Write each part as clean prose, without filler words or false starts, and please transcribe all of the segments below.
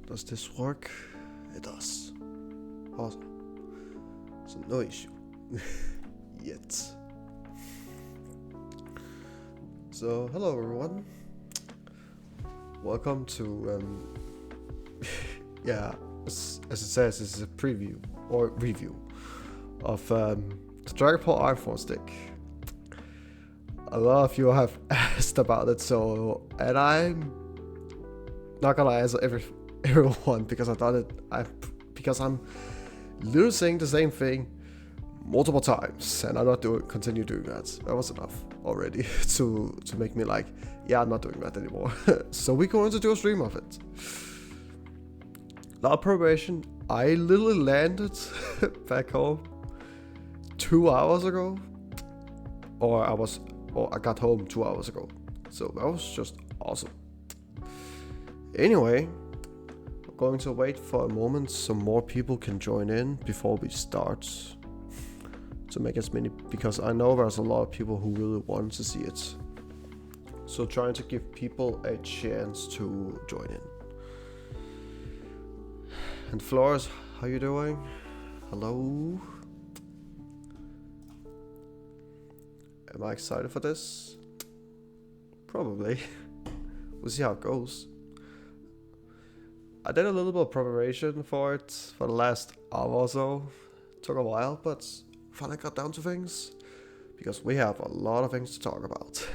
Does this work? It does. Awesome. So no issue. Yet. So hello everyone. Welcome to yeah, as it says, this is a preview or review of the Dragapult iPhone stick. A lot of you have asked about it, and I'm not gonna answer everyone because because I'm literally saying the same thing multiple times, and I'm not continue doing that. That was enough already to make me like, yeah, I'm not doing that anymore. So we're going to do a stream of it. Lot of preparation. I literally landed back home 2 hours ago, or I got home 2 hours ago. So that was just awesome. Anyway, I'm going to wait for a moment so more people can join in before we start. To make as many, because I know there's a lot of people who really want to see it. So trying to give people a chance to join in. And Flores, how you doing? Hello? Am I excited for this? Probably. We'll see how it goes. I did a little bit of preparation for it for the last hour or so. Took a while, but finally got down to things. Because we have a lot of things to talk about.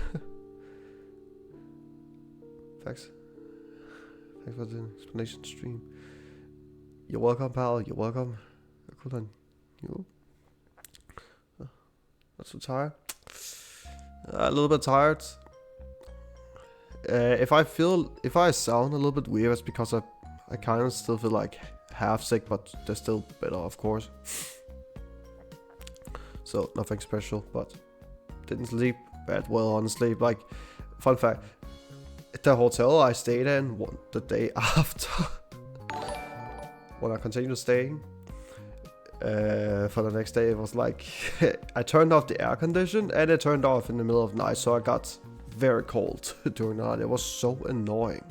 Thanks for the explanation stream. You're welcome, pal. You're welcome. Cool on you. Not so tired. A little bit tired. If I sound a little bit weird, it's because I kind of still feel like half sick, but they're still better, of course. So nothing special, but didn't sleep that well, honestly. Like, fun fact, the hotel I stayed in the day after, when I continued staying, for the next day, it was like, I turned off the air condition and it turned off in the middle of the night, so I got very cold during the night. It was so annoying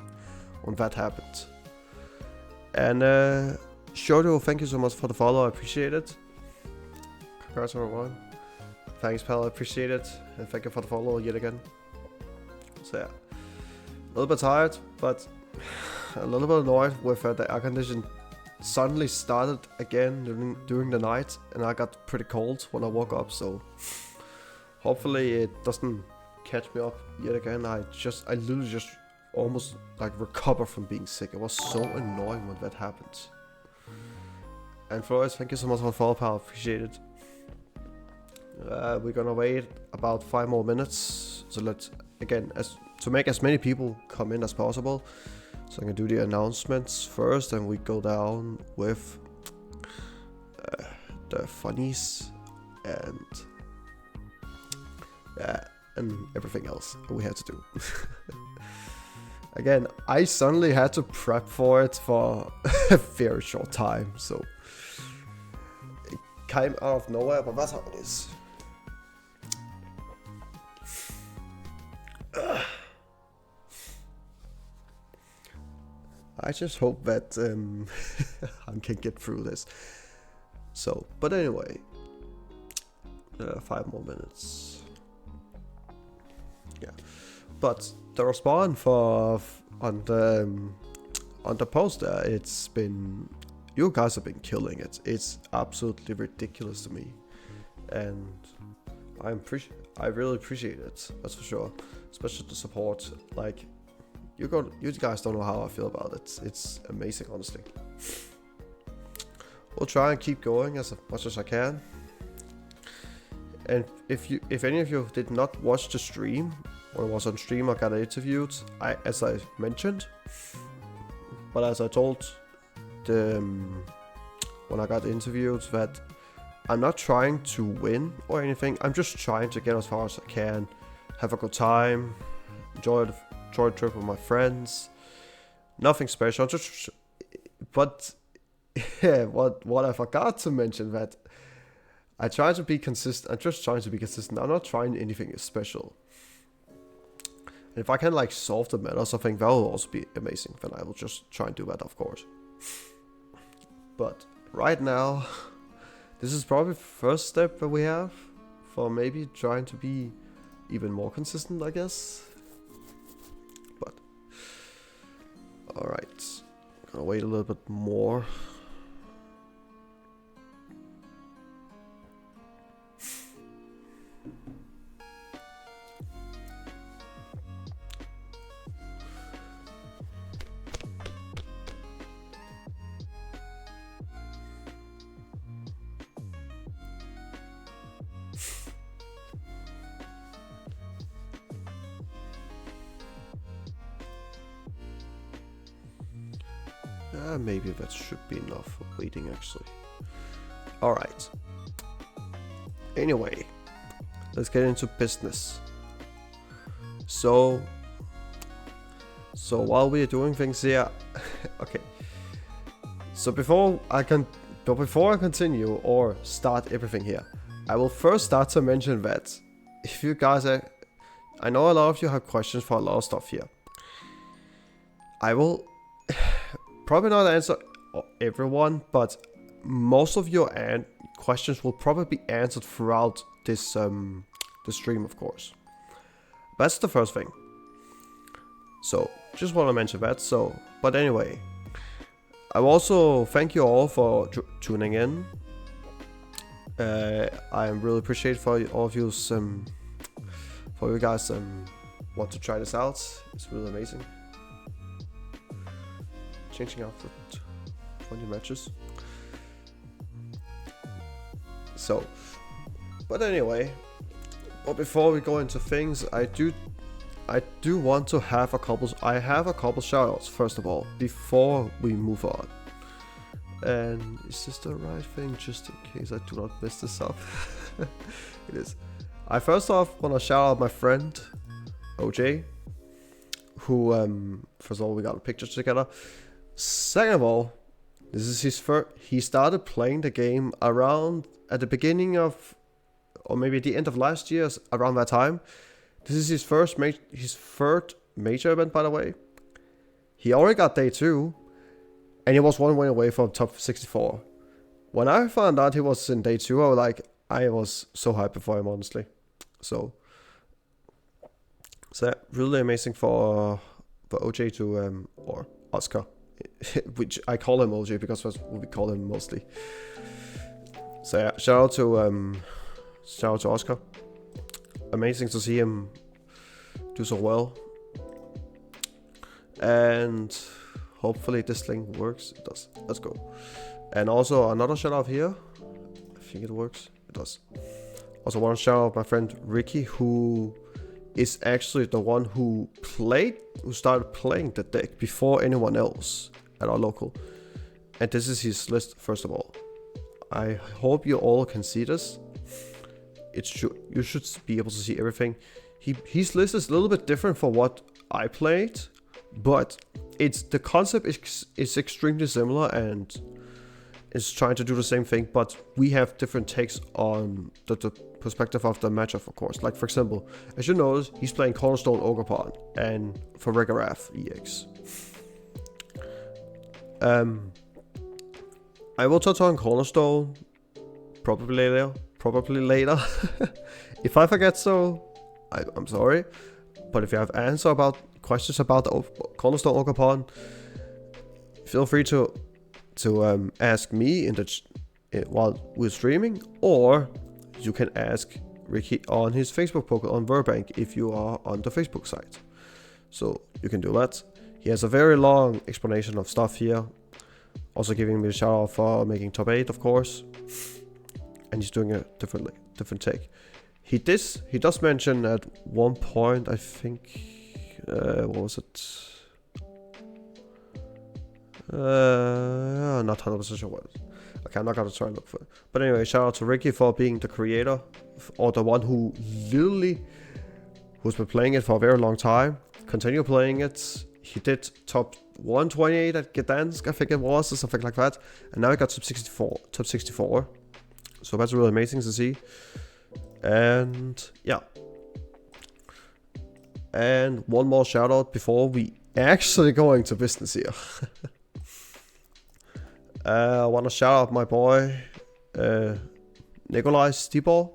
when that happened. And Shodo, thank you so much for the follow, I appreciate it. Congrats everyone. Thanks pal, I appreciate it. And thank you for the follow yet again. So yeah, a little bit tired, but a little bit annoyed with the air condition suddenly started again during the night, and I got pretty cold when I woke up, so hopefully it doesn't catch me up yet again. I literally just almost like recovered from being sick. It was so annoying when that happened. And Flores, thank you so much for the follow, pal, appreciate it. We're gonna wait about 5 more minutes, so to make as many people come in as possible. So I'm gonna do the announcements first, and we go down with the funnies and everything else we had to do. Again, I suddenly had to prep for it for a very short time, so it came out of nowhere, but that's how it is. I just hope that I can get through this. So, but anyway, 5 more minutes. Yeah, but the response on the poster, it's been, you guys have been killing it. It's absolutely ridiculous to me, and I really appreciate it. That's for sure, especially the support. Like, you guys don't know how I feel about it. It's amazing, honestly. We'll try and keep going as much as I can. And if any of you did not watch the stream, when I was on stream, I got interviewed, as I mentioned. But as I told when I got interviewed, that I'm not trying to win or anything. I'm just trying to get as far as I can, have a good time, enjoy the trip with my friends. Nothing special, but yeah, what I forgot to mention, that I try to be consistent. I'm just trying to be consistent. I'm not trying anything special. And if I can like solve the meta or something, that will also be amazing. Then I will just try and do that, of course. But right now, this is probably the first step that we have for maybe trying to be even more consistent, I guess. But alright, gonna wait a little bit more. Maybe that should be enough for waiting, actually. Alright. Anyway, let's get into business. So while we are doing things here, okay. So before I continue or start everything here, I will first start to mention that if you guys I know a lot of you have questions for a lot of stuff here. I will probably not answer everyone, but most of your questions will probably be answered throughout this the stream, of course. That's the first thing. So just want to mention that. So, but anyway, I will also thank you all for tuning in. I am really appreciate for all of you for you guys want to try this out. It's really amazing. Changing out the 20 matches. So, but anyway, but before we go into things, I do want to have a couple shoutouts first of all before we move on. And is this the right thing? Just in case I do not mess this up. It is. I first off want to shout out my friend OJ, who first of all we got a picture together. Second of all, this is his first. He started playing the game around at the beginning of, or maybe at the end of last year, around that time. This is his third major event, by the way. He already got day 2, and he was 1 win away from top 64. When I found out he was in day 2, I was so happy for him, honestly. So really amazing for OJ to or Oscar. Which I call him OJ because that's what we call him mostly. So yeah, shout out to Oscar. Amazing to see him do so well. And hopefully this link works. It does. Let's go. And also another shout out here. I think it works. It does. Also want to shout out my friend Ricky, who is actually the one who started playing the deck before anyone else at our local. And this is his list, first of all. I hope you all can see this. You should be able to see everything. His list is a little bit different from what I played, but the concept is extremely similar and is trying to do the same thing, but we have different takes on the perspective of the matchup, of course. Like, for example, as you notice, he's playing Cornerstone Ogre and for Farigiraf EX. I will touch on Cornerstone probably later. If I forget so, I'm sorry. But if you have questions about the Cornerstone Ogre, feel free to ask me while we're streaming, or you can ask Ricky on his Facebook post on Verbank if you are on the Facebook site. So you can do that. He has a very long explanation of stuff here. Also giving me a shout out for making top 8, of course. And he's doing a different take. He does mention at one point, I think, what was it? Not 100% sure what. Okay, I'm not gonna try and look for it. But anyway, shout out to Ricky for being the creator, or the one who's been playing it for a very long time. Continue playing it. He did top 128 at Gdansk, I think it was, or something like that. And now he got top 64. So that's really amazing to see. And yeah. And one more shout out before we actually go into business here. I want to shout out my boy Nikolai Stibor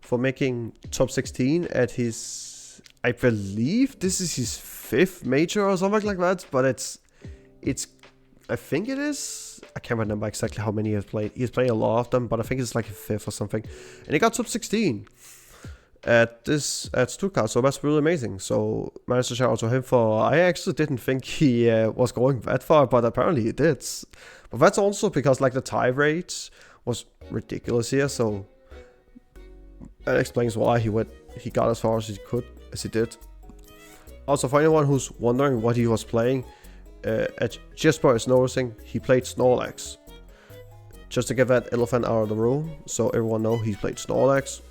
for making top 16 at his, I believe this is his 5th major or something like that, but it's I think it is, I can't remember exactly how many he has played. He's played a lot of them, but I think it's like a 5th or something. And he got top 16 at Stuttgart, so that's really amazing. So managed to shout out to him for, I actually didn't think he was going that far, but apparently he did. But that's also because like the tie rate was ridiculous here, so that explains why he got as far as he did. Also, for anyone who's wondering what he was playing, Jesper is noticing he played Snorlax. Just to get that elephant out of the room, so everyone know he played Snorlax.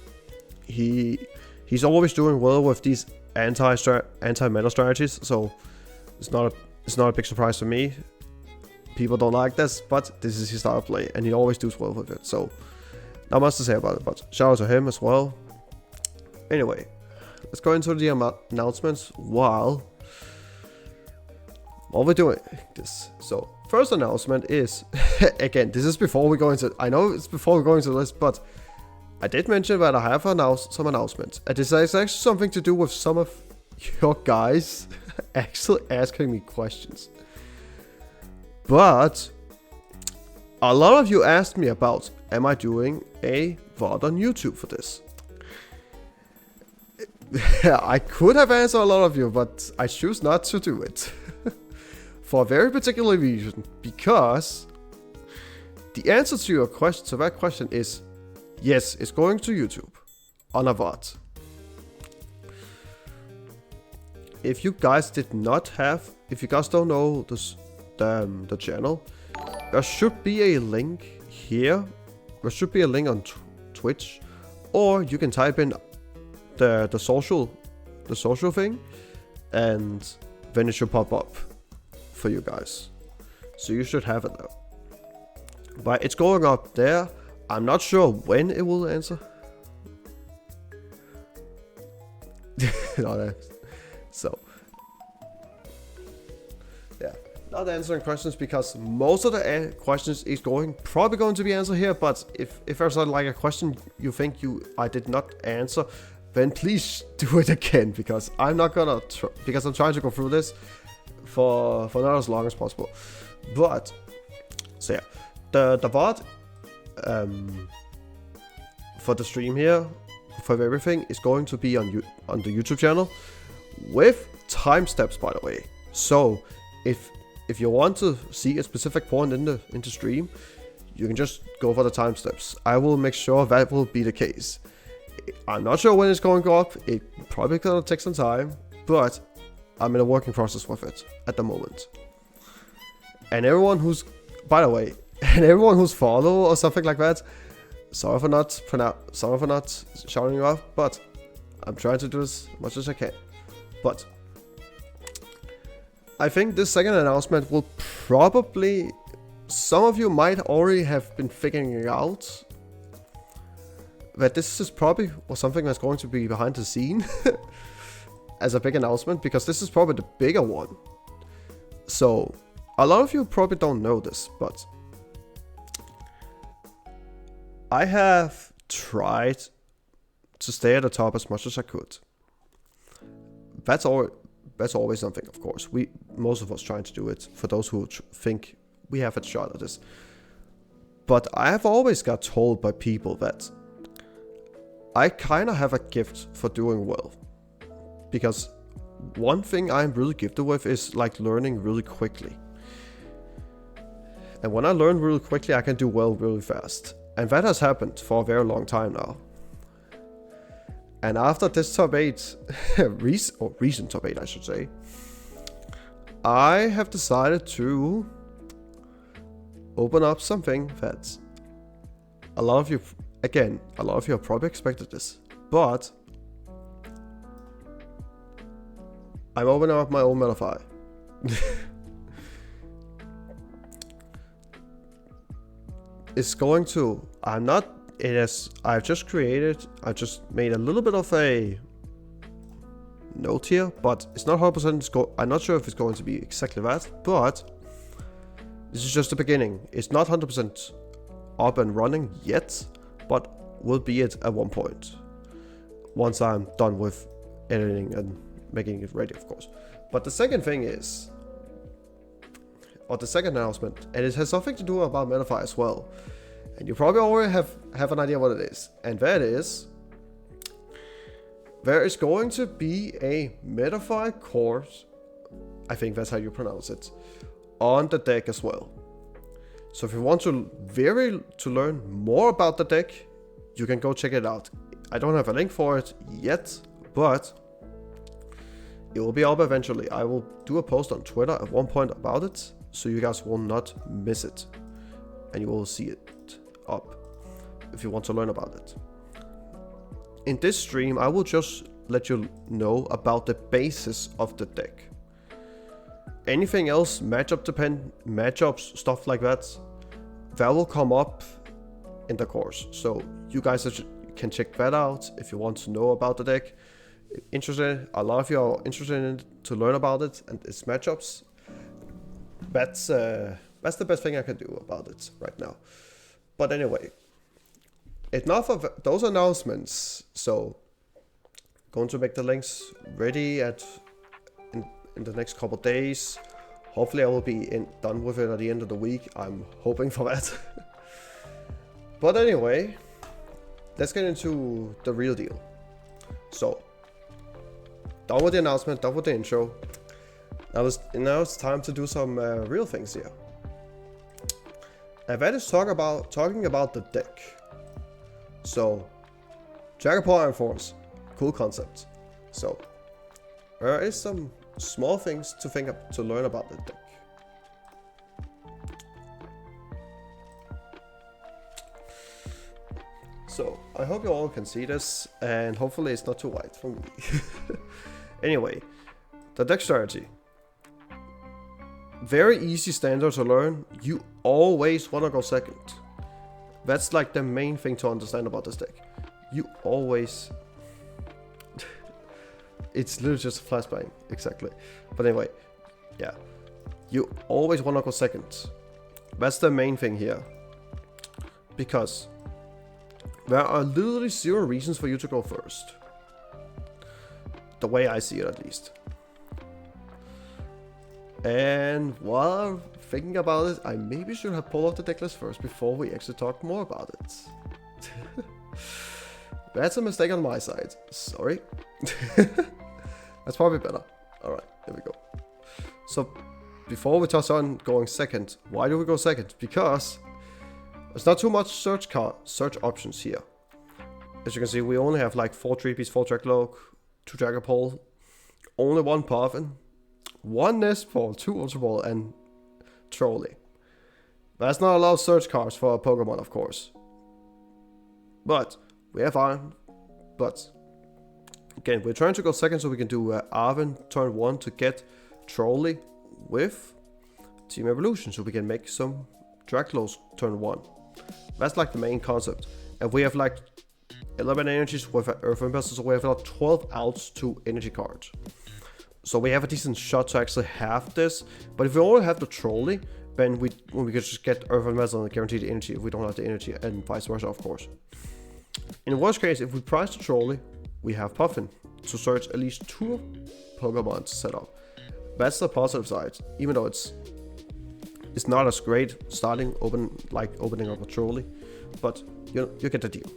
He's always doing well with these anti-meta strategies, so it's not a big surprise to me. People don't like this, but this is his style of play, and he always does well with it. So not much to say about it, but shout out to him as well. Anyway, let's go into the announcements while we're doing this. So first announcement is again, this is before we go into, I know it's before we go into this, but I did mention that I have some announcements, and this is actually something to do with some of your guys actually asking me questions. But a lot of you asked me about, am I doing a VOD on YouTube for this? I could have answered a lot of you, but I choose not to do it. For a very particular reason, because the answer to your question, to that question is yes, it's going to YouTube on a VOD. If you guys don't know this, the channel, there should be a link here. There should be a link on Twitch, or you can type in the social thing, and then it should pop up for you guys. So you should have it now. But it's going up there. I'm not sure when it will answer. So yeah, not answering questions because most of the questions is probably going to be answered here. But if there's like a question you think I did not answer, then please do it again, because I'm not gonna because I'm trying to go through this for not as long as possible. But so yeah, the VOD for the stream here, for everything, is going to be on the YouTube channel with time steps, by the way. So if you want to see a specific point in the stream, you can just go for the time steps. I will make sure that will be the case. I'm not sure when it's going to go up. It probably gonna take some time, but I'm in a working process with it at the moment. And everyone who's, by the way, and everyone who's follow or something like that, sorry for not shouting you off, but I'm trying to do as much as I can. But I think this second announcement will probably, some of you might already have been figuring it out, that this is probably something that's going to be behind the scene as a big announcement, because this is probably the bigger one. So a lot of you probably don't know this, but I have tried to stay at the top as much as I could. That's always something, of course. Most of us trying to do it, for those who think we have a shot at this. But I have always got told by people that I kind of have a gift for doing well. Because one thing I'm really gifted with is like learning really quickly. And when I learn really quickly, I can do well really fast. And that has happened for a very long time now. And after this top 8, recent top 8 I should say, I have decided to open up something that a lot of you have probably expected this, but I'm opening up my own Metafy. It's going to, I've just made a little bit of a note here, but it's not 100%. I'm not sure if it's going to be exactly that, but this is just the beginning. It's not 100% up and running yet, but will be it at one point. Once I'm done with editing and making it ready, of course. But the second thing is, or the second announcement, and it has something to do about Metafy as well. And you probably already have an idea what it is. And that is, there is going to be a Metafy course, I think that's how you pronounce it, on the deck as well. So if you want to learn more about the deck, you can go check it out. I don't have a link for it yet, but it will be up eventually. I will do a post on Twitter at one point about it, so you guys will not miss it. And you will see it up if you want to learn about it. In this stream, I will just let you know about the basis of the deck. Anything else, matchups, stuff like that will come up in the course. So you guys can check that out if you want to know about the deck. A lot of you are interested in it, to learn about it and its matchups. That's the best thing I can do about it right now. But anyway, enough of those announcements. So going to make the links ready in the next couple days. Hopefully I will be done with it at the end of the week. I'm hoping for that. But anyway, let's get into the real deal. So, done with the announcement, done with the intro. Now it's time to do some real things here. And that is talking about the deck. So, Dragapult and Thorns, cool concept. So, there is some small things to learn about the deck. So, I hope you all can see this, and hopefully it's not too white for me. Anyway, the deck strategy. Very easy standard to learn. You always want to go second. That's like the main thing to understand about this deck. You always... It's literally just a flashbang, exactly. But anyway, yeah. You always want to go second. That's the main thing here. Because there are literally 0 reasons for you to go first. The way I see it, at least. And while I'm thinking about it, I maybe should have pulled off the deck list first before we actually talk more about it. That's a mistake on my side. Sorry. That's probably better. Alright, here we go. So, before we touch on going second, why do we go second? Because there's not too much search options here. As you can see, we only have like 4 Treepies, 4 Dragloak, 2 Dragapult, only 1 Puffin, 1 Nest Ball, 2 Ultra Ball, and Trolley. That's not a lot of search cards for a Pokemon, of course. But we have Iron. But again, we're trying to go second so we can do Arven turn 1 to get Trolley with Team Evolution, so we can make some Draglows turn 1. That's like the main concept. And we have like 11 energies with Earth Impulse, so we have like 12 outs to energy cards. So we have a decent shot to actually have this. But if we only have the Trolley, then we could just get Earth Impulse and guarantee the energy if we don't have the energy, and vice versa, of course. In the worst case, if we price the Trolley, we have Puffin to search at least 2 Pokemon to set up. That's the positive side, even though it's not as great starting opening up a Trolley, but you get the deal.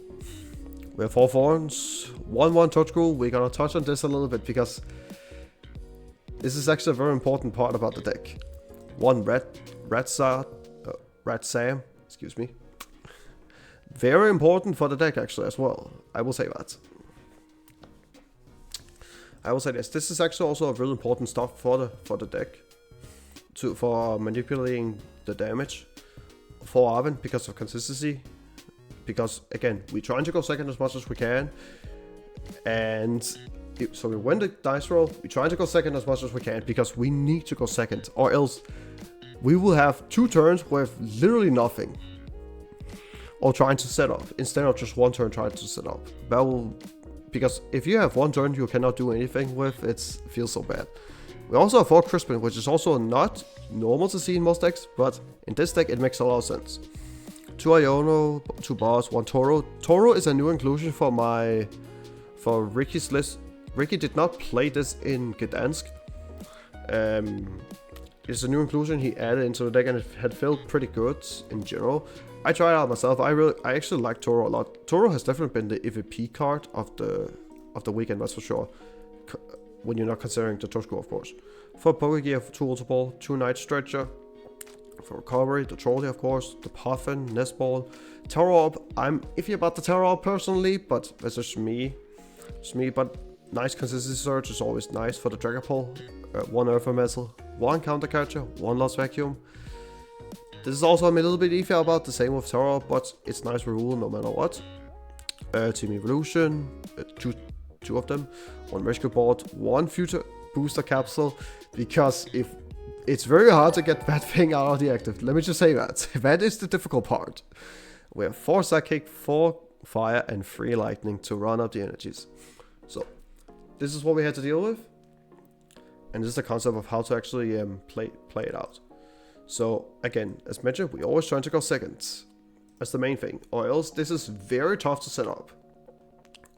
We have 4 Thorns, 1/1 Touch Groove. We're gonna touch on this a little bit because this is actually a very important part about the deck. 1 Rat Sam, excuse me. Very important for the deck actually as well. I will say that. I will say this. This is actually also a really important stuff for the deck. For manipulating the damage for Arven because of consistency. Because again, we're trying to go second as much as we can. And so we win the dice roll. We're trying to go second as much as we can because we need to go second. Or else we will have 2 turns with literally nothing. Or trying to set up instead of just 1 turn trying to set up. That will because if you have one turn you cannot do anything with, it feels so bad. We also have 4 Crispin, which is also not normal to see in most decks, but in this deck it makes a lot of sense. 2 Iono, 2 Boss, 1 Toro. Toro is a new inclusion for Ricky's list. Ricky did not play this in Gdansk. It's a new inclusion he added into the deck, and it had felt pretty good in general. I tried it out myself. I actually like Toro a lot. Toro has definitely been the EVP card of the weekend, that's for sure. When you're not considering the Tosco, of course. For Pokegear, 2 Ultra Ball, 2 Night Stretcher. For recovery, the Trolley, of course, the Puffin, Nest Ball, Terror Orb. I'm iffy about the Terror Orb personally, but that's just me. It's me, but nice consistency surge is always nice for the Dragapult. 1 Earthen Metal, 1 Counter Catcher, 1 Lost Vacuum. This is also I'm a little bit iffy about, the same with Terror Orb, but it's nice rule no matter what. Team Evolution, 2 of them, 1 Rescue Board, 1 Future Booster Capsule, because if it's very hard to get that thing out of the active. Let me just say that. That is the difficult part. We have 4 Psychic, 4 Fire, and 3 Lightning to run up the energies. So, this is what we had to deal with. And this is the concept of how to actually play it out. So, again, as mentioned, we always try to go seconds. That's the main thing. Or else this is very tough to set up.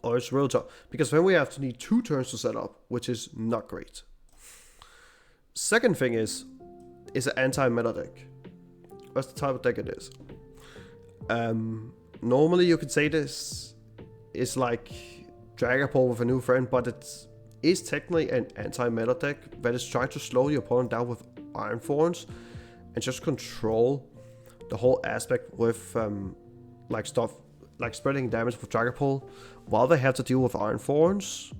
Or it's real tough. Because then we have to need 2 turns to set up, which is not great. Second thing is an anti-meta deck. That's the type of deck it is. Normally you could say this is like Dragapult with a new friend, but it is technically an anti-meta deck that is trying to slow the opponent down with Iron Thorns and just control the whole aspect with like stuff like spreading damage with Dragapult while they have to deal with Iron Thorns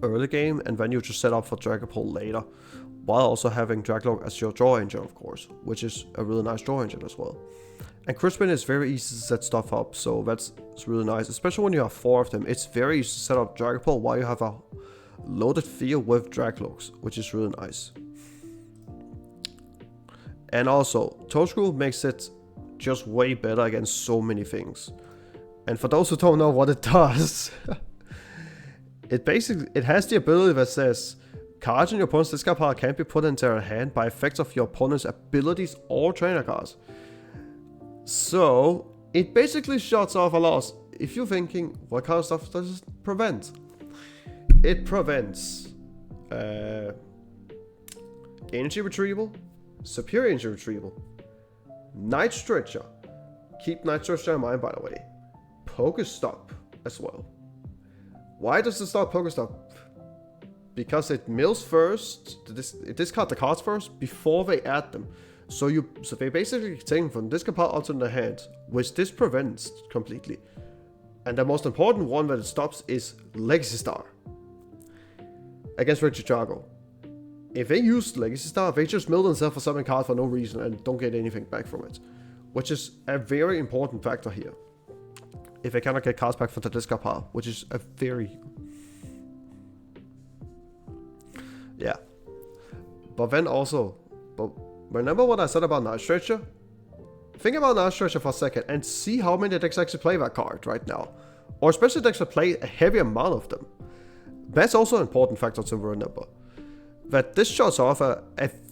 early game, and then you just set up for Dragapult later, while also having Draglok as your draw engine, of course, which is a really nice draw engine as well. And Crispin is very easy to set stuff up, so it's really nice, especially when you have 4 of them. It's very easy to set up Dragapult while you have a loaded field with Dragloks, which is really nice. And also, Tosco makes it just way better against so many things. And for those who don't know what it does, it has the ability that says cards in your opponent's discard pile can be put into their hand by effects of your opponent's abilities or trainer cards. So it basically shuts off a loss. If you're thinking, what kind of stuff does it prevent? It prevents energy retrieval, superior energy retrieval, Night Stretcher. Keep Night Stretcher in mind, by the way. Pokestop as well. Why does it start Pokestop? Because it mills first, it discards the cards first before they add them. So they basically take them from discard pile out to the hand, which this prevents completely. And the most important one that it stops is Legacy Star against Red Chicago. If they use Legacy Star, they just mill themselves for 7 cards for no reason and don't get anything back from it, which is a very important factor here. If they cannot get cards back from the discard pile, which is a very... Yeah. But then also... But remember what I said about Night Stretcher? Think about Night Stretcher for a second and see how many decks actually play that card right now. Or especially decks that play a heavy amount of them. That's also an important factor to remember. That this shows off a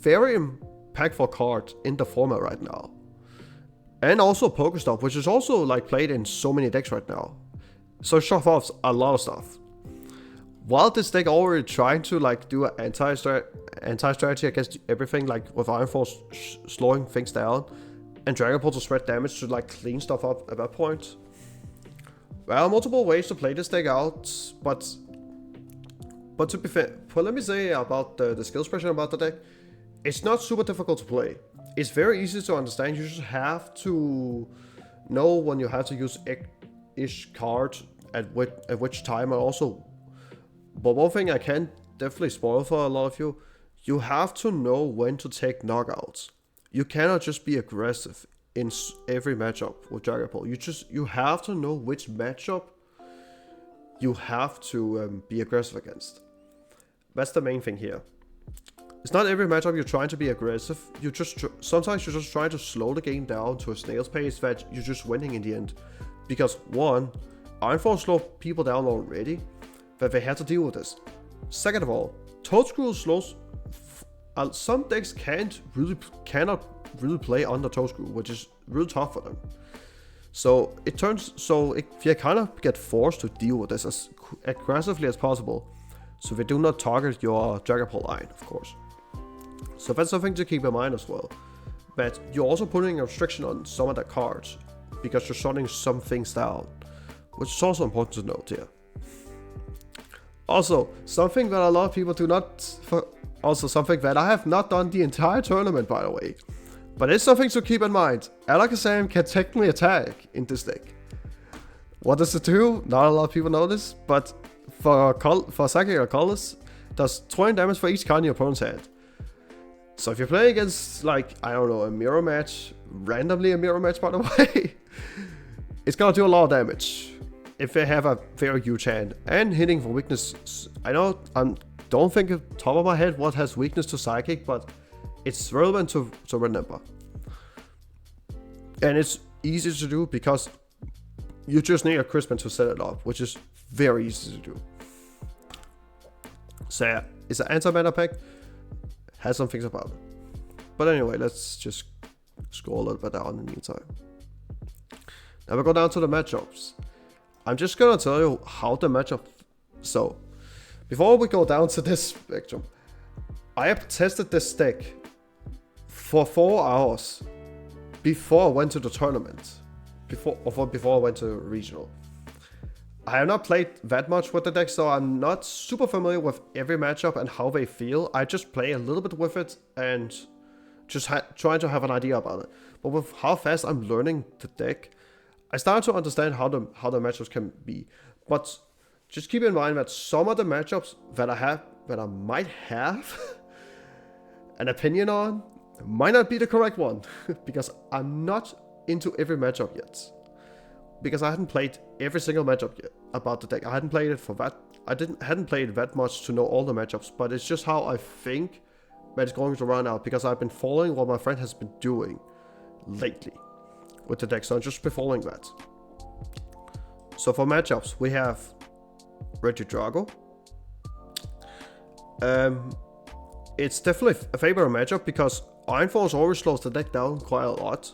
very impactful card in the format right now. And also Pokestop, which is also like played in so many decks right now. So it shows off a lot of stuff. While this deck already trying to like do an anti-strategy against everything, like with Iron Force slowing things down, and Dragapult to spread damage to like clean stuff up at that point. There are multiple ways to play this deck out, but to be fair, let me say about the skill expression about the deck, it's not super difficult to play. It's very easy to understand. You just have to know when you have to use each card at which time, and also, but one thing I can definitely spoil for a lot of you, you have to know when to take knockouts. You cannot just be aggressive in every matchup with Dragapult. You have to know which matchup you have to be aggressive against. That's the main thing here. It's not every matchup you're trying to be aggressive. Sometimes you're just trying to slow the game down to a snail's pace that you're just winning in the end. Because one, Iron Force slowed people down already, but they had to deal with this. Second of all, Toadscrew slows. Some decks cannot really play under Toadscrew, which is really tough for them. So if you kind of get forced to deal with this as aggressively as possible, so they do not target your Dragapult line, of course. So that's something to keep in mind as well. But you're also putting a restriction on some of the cards, because you're shutting some things down, which is also important to note here. Also, something that a lot of people do not... Also, something that I have not done the entire tournament, by the way. But it's something to keep in mind. Alakazam can technically attack in this deck. What does it do? Not a lot of people know this, but for Psychic or Colorless, does 20 damage for each card in your opponent's hand. So if you're playing against, like, I don't know, a mirror match, randomly a mirror match by the way, it's gonna do a lot of damage if they have a very huge hand. And hitting for weakness, I don't think off the top of my head what has weakness to Psychic, but it's relevant to remember. And it's easy to do because you just need a Crispin to set it up, which is very easy to do. So yeah, it's an anti-mana pack, has some things about it. But anyway, let's just scroll a little bit down in the meantime. Now we go down to the matchups. I'm just gonna tell you how the matchup. So before we go down to this spectrum, I have tested this deck for 4 hours before I went to the tournament, before I went to regional. I have not played that much with the deck, so I'm not super familiar with every matchup and how they feel. I just play a little bit with it and just trying to have an idea about it. But with how fast I'm learning the deck, I start to understand how the matchups can be. But just keep in mind that some of the matchups that I might have an opinion on might not be the correct one, because I'm not into every matchup yet. Because I hadn't played every single matchup yet about the deck. I hadn't played it for that. Hadn't played that much to know all the matchups, but it's just how I think that it's going to run out, because I've been following what my friend has been doing lately with the deck, so I've just been following that. So for matchups, we have Regidrago. It's definitely a favorite matchup because Iron Force always slows the deck down quite a lot.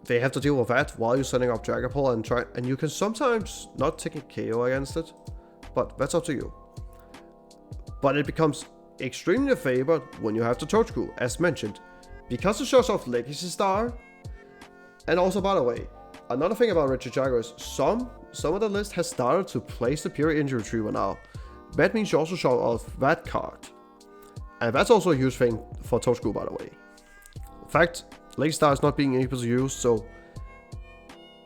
They have to deal with that while you're setting up Dragapult and you can sometimes not take a KO against it, but that's up to you. But it becomes extremely favored when you have the Toadscrew, as mentioned, because it shows off Legacy Star. And also, by the way, another thing about Regidrago is some of the list has started to play Superior Injury Retriever now. That means you also show off that card. And that's also a huge thing for Toadscrew, by the way. In fact, Legacy Star is not being able to use, so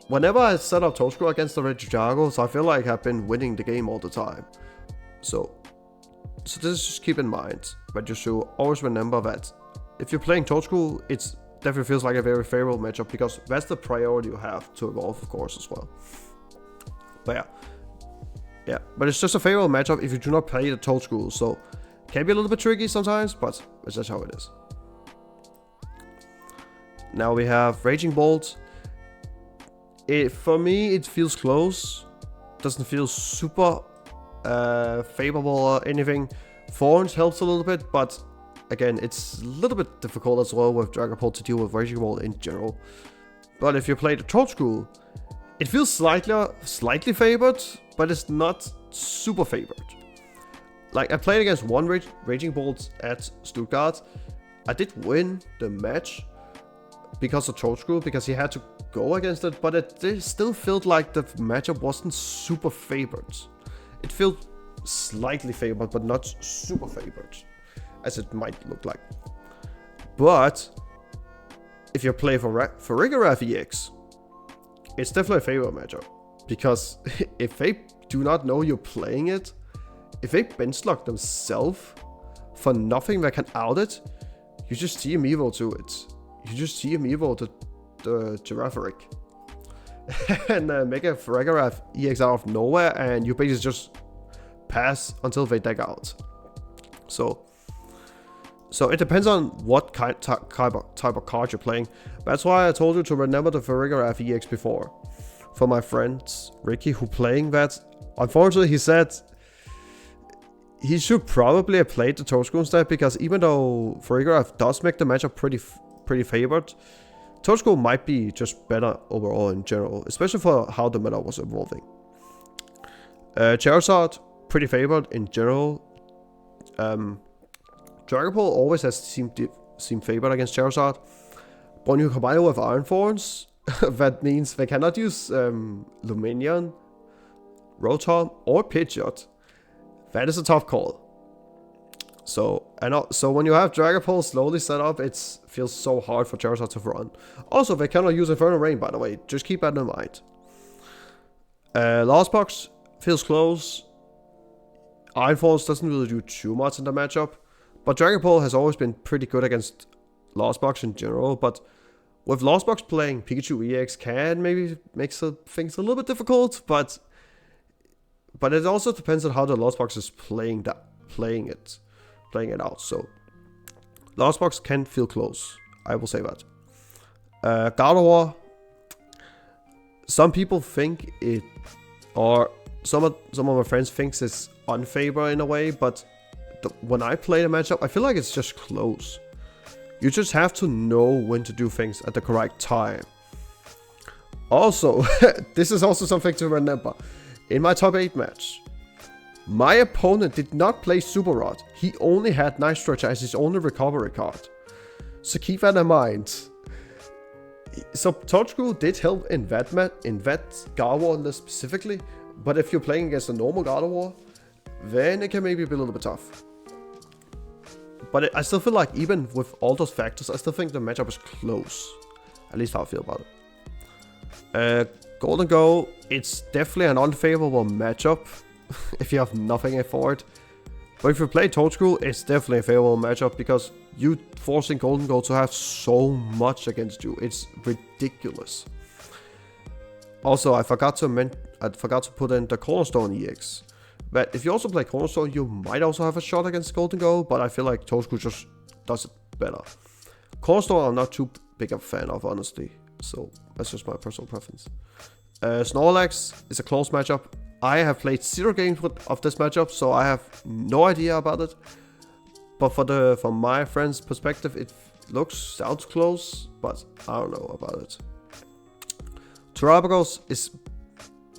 whenever I set up Toadscrew against the Regidrago, so I feel like I've been winning the game all the time. So this just keep in mind, but you should always remember that if you're playing Toadscrew, it definitely feels like a very favorable matchup, because that's the priority you have to evolve, of course, as well. But yeah, but it's just a favorable matchup if you do not play the Toadscrew, so it can be a little bit tricky sometimes, but it's just how it is. Now we have Raging Bolt. For me, it feels close. Doesn't feel super favorable or anything. Thorns helps a little bit, but again, it's a little bit difficult as well with Dragapult to deal with Raging Bolt in general. But if you play the Toadscrew, it feels slightly favored, but it's not super favored. Like, I played against one Raging Bolt at Stuttgart. I did win the match because of Toadscrew, because he had to go against it, but it still felt like the matchup wasn't super favored. It felt slightly favored, but not super favored, as it might look like. But if you play for Farigiraf EX, it's definitely a favorite matchup, because if they do not know you're playing it, if they benchlock themselves for nothing that can out it, you just see him evo to it. You just see him evo the Girafarig and make a Farigiraf EX out of nowhere, and you basically just pass until they deck out. So it depends on what type of card you're playing. That's why I told you to remember the Farigiraf EX before. for my friend Ricky who playing that. Unfortunately, he said he should probably have played the Toadschool instead, because even though Farigiraf does make the matchup pretty favored, Toadschool might be just better overall in general, especially for how the meta was evolving. Charizard, pretty favored in general. Dragapult always has seemed favored against Charizard. But when you combine it with Iron Thorns, that means they cannot use Lumineon, Rotom, or Pidgeot. That is a tough call. So when you have Dragapult slowly set up, it feels so hard for Charizard to run. Also, they cannot use Infernal Rain, by the way. Just keep that in mind. Lost Box feels close. Iron Force doesn't really do too much in the matchup. But Dragapult has always been pretty good against Lost Box in general. But with Lost Box playing, Pikachu EX can maybe make things a little bit difficult. But it also depends on how the Lost Box is playing it out. So Lost Box can feel close. I will say that. Gardevoir. Some people think it, or some of my friends thinks it's unfavored in a way, but when I play the matchup, I feel like it's just close. You just have to know when to do things at the correct time. Also, this is also something to remember. In my top 8 match, my opponent did not play Super Rod. He only had Night Stretcher as his only recovery card. So keep that in mind. So Toadschool did help in that Gardevoir list specifically. But if you're playing against a normal Gardevoir, then it can maybe be a little bit tough. But I still feel like even with all those factors, I still think the matchup is close. At least how I feel about it. Golden Go, it's definitely an unfavorable matchup if you have nothing for it. But if you play Toadschool, it's definitely a favorable matchup because you forcing Golden Go to have so much against you. It's ridiculous. Also, I forgot to put in the Cornerstone EX. But if you also play Cornerstone, you might also have a shot against Golden Go, but I feel like Toadschool just does it better. Cornerstone I'm not too big of a fan of, honestly. So that's just my personal preference. Snorlax is a close matchup. I have played 0 games of this matchup, so I have no idea about it. But from my friend's perspective, it sounds close, but I don't know about it. Terrapagos is,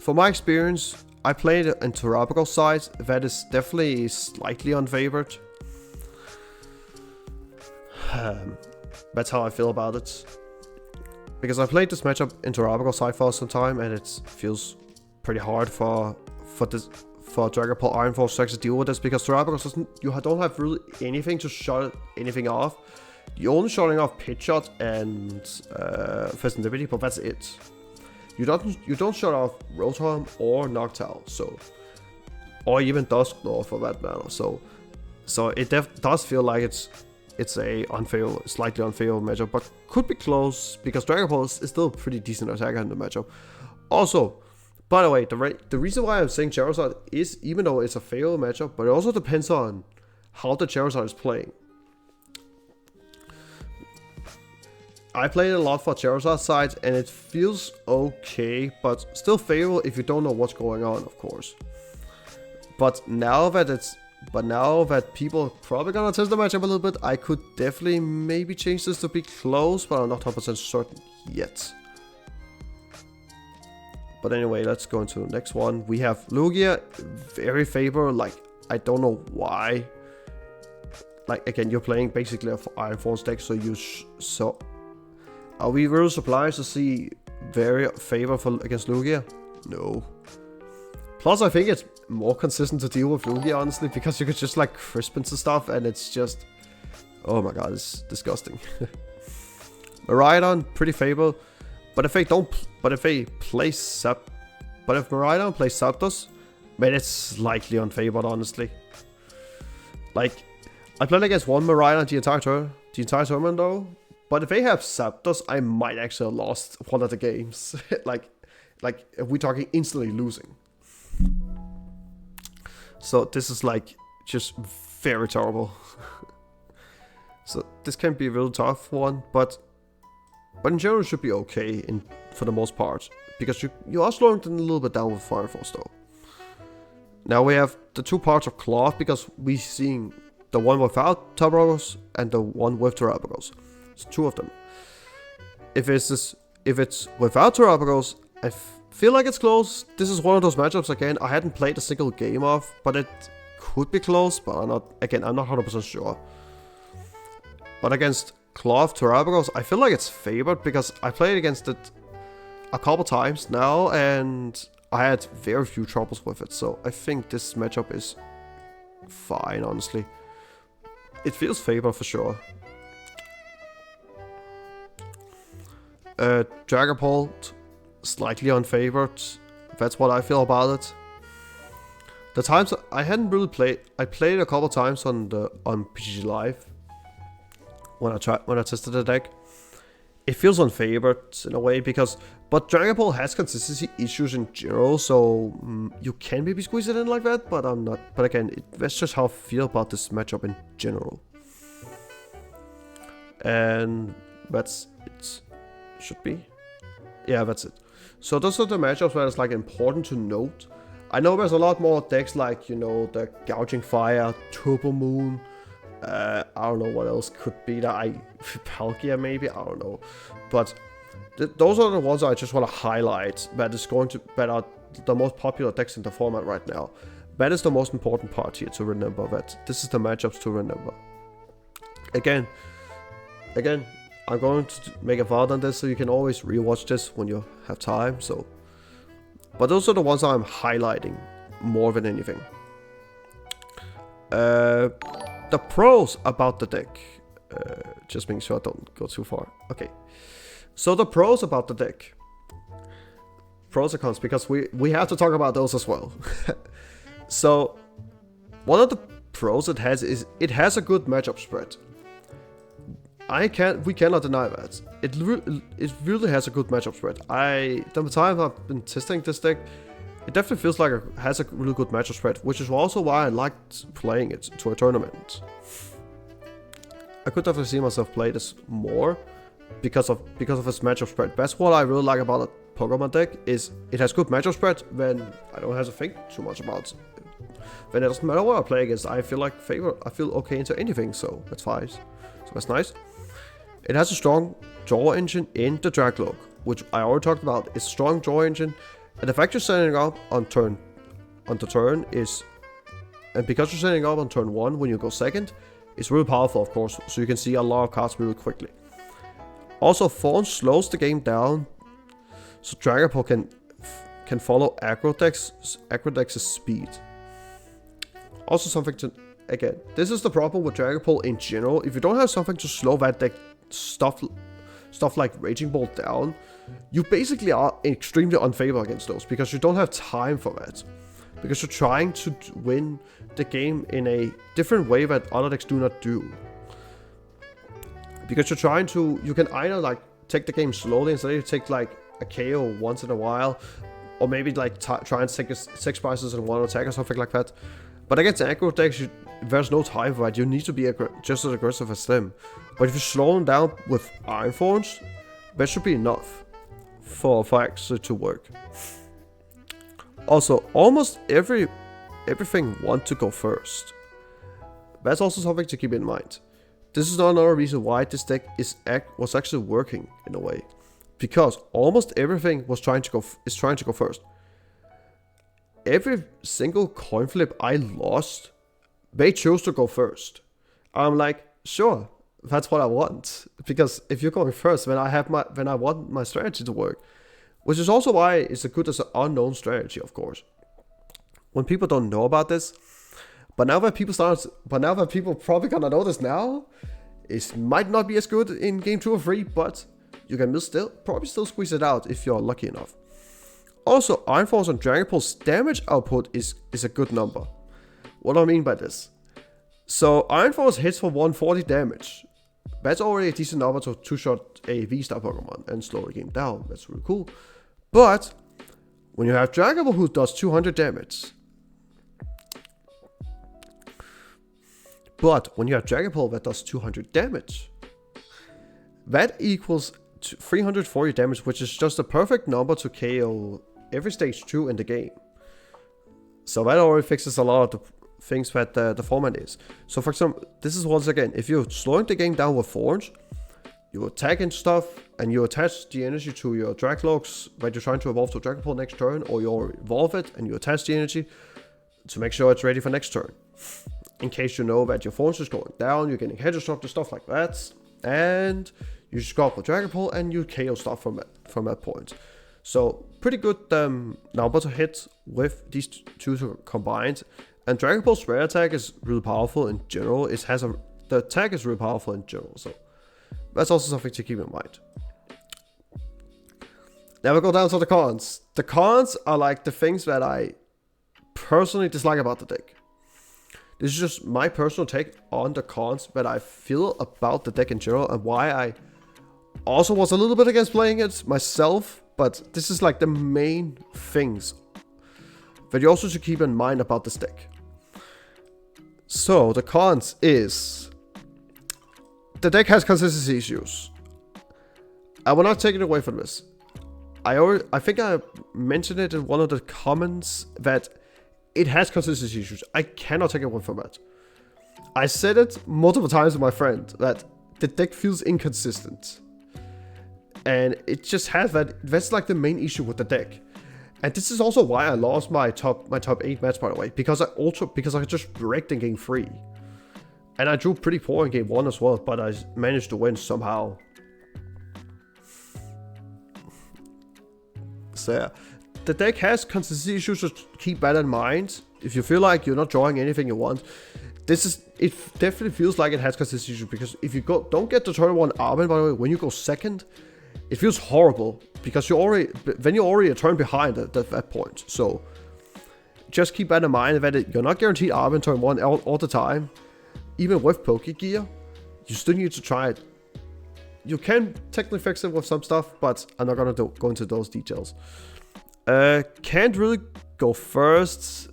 for my experience, I played in Terrapagos side. That is definitely slightly unfavored. That's how I feel about it. Because I played this matchup in Terrapagos side for some time, and it feels pretty hard for Dragapult Iron Force to actually deal with this, because Terrapagos you don't have really anything to shut anything off. You're only shutting off Pidgeot and Festivity, but that's it. You don't shut off Rotom or Noctowl, or even Dusknoir for that matter. So it does feel like it's a slightly unfavorable matchup, but could be close because Dragapult is still a pretty decent attacker in the matchup. Also, by the way, the reason why I'm saying Charizard is, even though it's a favorable matchup, but it also depends on how the Charizard is playing. I played a lot for Charizard side, and it feels okay, but still favorable if you don't know what's going on, of course. But now that people are probably gonna test the matchup a little bit, I could definitely maybe change this to be close, but I'm not 100% certain yet. But anyway, let's go into the next one. We have Lugia, very favorable. Like, I don't know why. Like, again, you're playing basically an Iron Force deck, so are we really surprised to see very favorable against Lugia? No. Plus, I think it's more consistent to deal with Lugia, honestly, because you could just like crisp into stuff, and it's just, oh my god, it's disgusting. Miraidon, pretty favorable, but if Miraidon plays Zapdos, man, it's slightly unfavored, honestly. Like, I played against one Miraidon the entire tournament though. But if they have Zapdos, I might actually have lost one of the games. like we're talking instantly losing. So this is like just very terrible. So this can be a real tough one, but in general it should be okay for the most part. Because you are slowing them a little bit down with Fire Force though. Now we have the 2 parts of Cloth, because we seeing the one without Terrapagos and the one with Terrapagos. It's 2 of them. If it's without Terrapagos, I feel like it's close. This is one of those matchups again. I hadn't played a single game of, but it could be close. But I'm not 100% sure. But against Cloth Terrapagos, I feel like it's favored because I played against it a couple times now, and I had very few troubles with it. So I think this matchup is fine, honestly. It feels favored for sure. Dragapult, slightly unfavored. That's what I feel about it. The times I hadn't really played, I played a couple times on PGG Live when I tested the deck. It feels unfavored in a way but Dragapult has consistency issues in general, so you can maybe squeeze it in like that, but I'm not. But again, that's just how I feel about this matchup in general. And that's it. Should be. Yeah, that's it. So those are the matchups where it's like important to note. I know there's a lot more decks like, you know, the Gouging Fire, Turbo Moon. I don't know what else could be there. Palkia maybe, I don't know. But those are the ones I just want to highlight that are the most popular decks in the format right now. That is the most important part here to remember, that this is the matchups to remember. Again, I'm going to make a VOD on this, so you can always rewatch this when you have time. So, but those are the ones I'm highlighting more than anything. The pros about the deck. Just making sure I don't go too far. Okay. So the pros about the deck. Pros and cons, because we have to talk about those as well. So, one of the pros it has is it has a good matchup spread. We cannot deny that. It really has a good matchup spread. The time I've been testing this deck, it definitely feels like it has a really good matchup spread, which is also why I liked playing it to a tournament. I could definitely see myself play this more because of its matchup spread. That's what I really like about a Pokemon deck, is it has good matchup spread when I don't have to think too much about it. Then it doesn't matter what I play against, I feel okay into anything, so that's fine. So that's nice. It has a strong draw engine in the Draglog, which I already talked about. It's a strong draw engine, and the fact you're setting up on the turn is, and because you're setting up on turn 1 when you go second, it's really powerful, of course, so you can see a lot of cards really quickly. Also, Thorns slows the game down, so Dragapult can follow aggro decks' speed. Also something to, again, this is the problem with Dragapult in general. If you don't have something to slow that deck stuff like Raging Bolt down, you basically are extremely unfavored against those, because you don't have time for that. Because you're trying to win the game in a different way that other decks do not do. Because you can either like take the game slowly, instead you take like a KO once in a while, or maybe like try and take 6 prices in one attack or something like that. But against aggro decks, there's no time for it. You need to be just as aggressive as them. But if you slow them down with Iron Thorns, that should be enough for actually to work. Also, almost everything want to go first. That's also something to keep in mind. This is another reason why this deck was actually working in a way, because almost everything is trying to go first. Every single coin flip I lost, they chose to go first. I'm like, sure, that's what I want, because if you're going first, then I want my strategy to work, which is also why it's good as an unknown strategy, of course. When people don't know about this, but now that people probably gonna know this now, it might not be as good in game 2 or 3, but you can probably still squeeze it out if you're lucky enough. Also, Iron Force and Dragapult's damage output is a good number. What do I mean by this? So Iron Force hits for 140 damage. That's already a decent number to two-shot a V-Star Pokemon and slow the game down. That's really cool. But when you have Dragapult who does 200 damage, that does 200 damage, that equals 340 damage, which is just a perfect number to KO every stage 2 in the game. So that already fixes a lot of the things that the format is. So for example, this is once again, if you're slowing the game down with Thorns, you attack and stuff, and you attach the energy to your Draglogs that you're trying to evolve to Dragapult next turn, or you evolve it and you attach the energy to make sure it's ready for next turn. In case you know that your Thorns is going down, you're getting headshot and stuff like that, and you just go up with Dragapult and you KO stuff from that point. So pretty good number to hit with these two combined. And Dragapult's rare attack is really powerful in general. The attack is really powerful in general, so that's also something to keep in mind. Now we go down to the cons. The cons are like the things that I personally dislike about the deck. This is just my personal take on the cons that I feel about the deck in general, and why I also was a little bit against playing it myself, but this is like the main things that you also should keep in mind about this deck. So the cons is the deck has consistency issues. I will not take it away from this. I think I mentioned it in one of the comments that it has consistency issues. I cannot take it away from that. I said it multiple times with my friend that the deck feels inconsistent. And it just has that. That's like the main issue with the deck. And this is also why I lost my top 8 match, by the way. Because I just wrecked in game 3. And I drew pretty poor in game 1 as well, but I managed to win somehow. So yeah, the deck has consistency issues, so keep that in mind. If you feel like you're not drawing anything you want, it definitely feels like it has consistency issues, because if you don't get the turn 1 Arben, by the way, when you go second, it feels horrible, because you're already a turn behind at that point. So just keep that in mind, that you're not guaranteed Arben turn 1 all the time. Even with Poke Gear, you still need to try it. You can technically fix it with some stuff, but I'm not gonna go into those details. Can't really go first.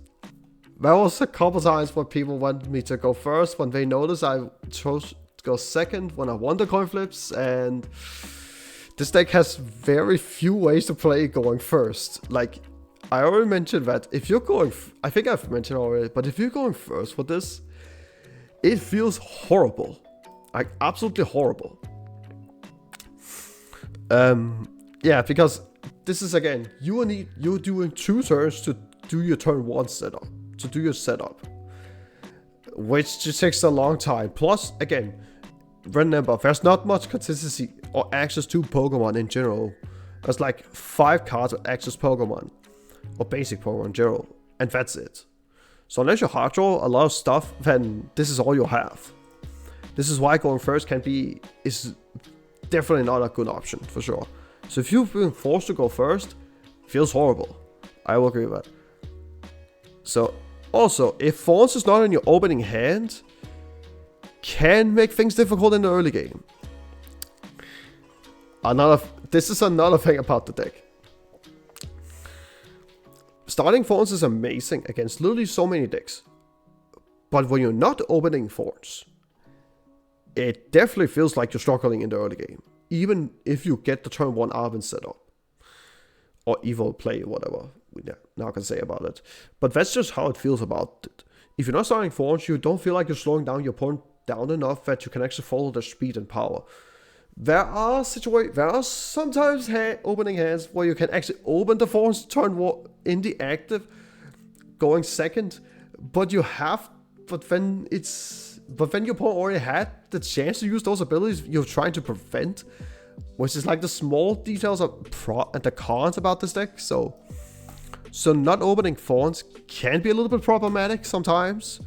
There was a couple times where people wanted me to go first when they noticed I chose to go second when I won the coin flips, and this deck has very few ways to play going first. Like, I already mentioned that if you're going, I think I've mentioned already, but if you're going first for this, it feels horrible. Like, absolutely horrible. Yeah, because this is, again, you're doing 2 turns to do your turn 1 setup, to do your setup, which just takes a long time. Plus, again, remember, there's not much consistency or access to Pokemon in general. There's like 5 cards with access Pokemon, or basic Pokemon in general, and that's it. So unless you hard draw a lot of stuff, then this is all you have. This is why going first is definitely not a good option, for sure. So if you've been forced to go first, it feels horrible. I will agree with that. So also, if Thorns is not in your opening hand, can make things difficult in the early game. This is another thing about the deck. Starting Thorns is amazing against literally so many decks. But when you're not opening Thorns, it definitely feels like you're struggling in the early game. Even if you get the turn 1 Arben setup. Or evil play, whatever we now can say about it. But that's just how it feels about it. If you're not starting Thorns, you don't feel like you're slowing down your opponent down enough that you can actually follow their speed and power. There are sometimes opening hands where you can actually open the Thorns turn 1 in the active, going second, but then your opponent already had the chance to use those abilities you're trying to prevent, which is like the small details of and the cons about this deck. So not opening Thorns can be a little bit problematic sometimes.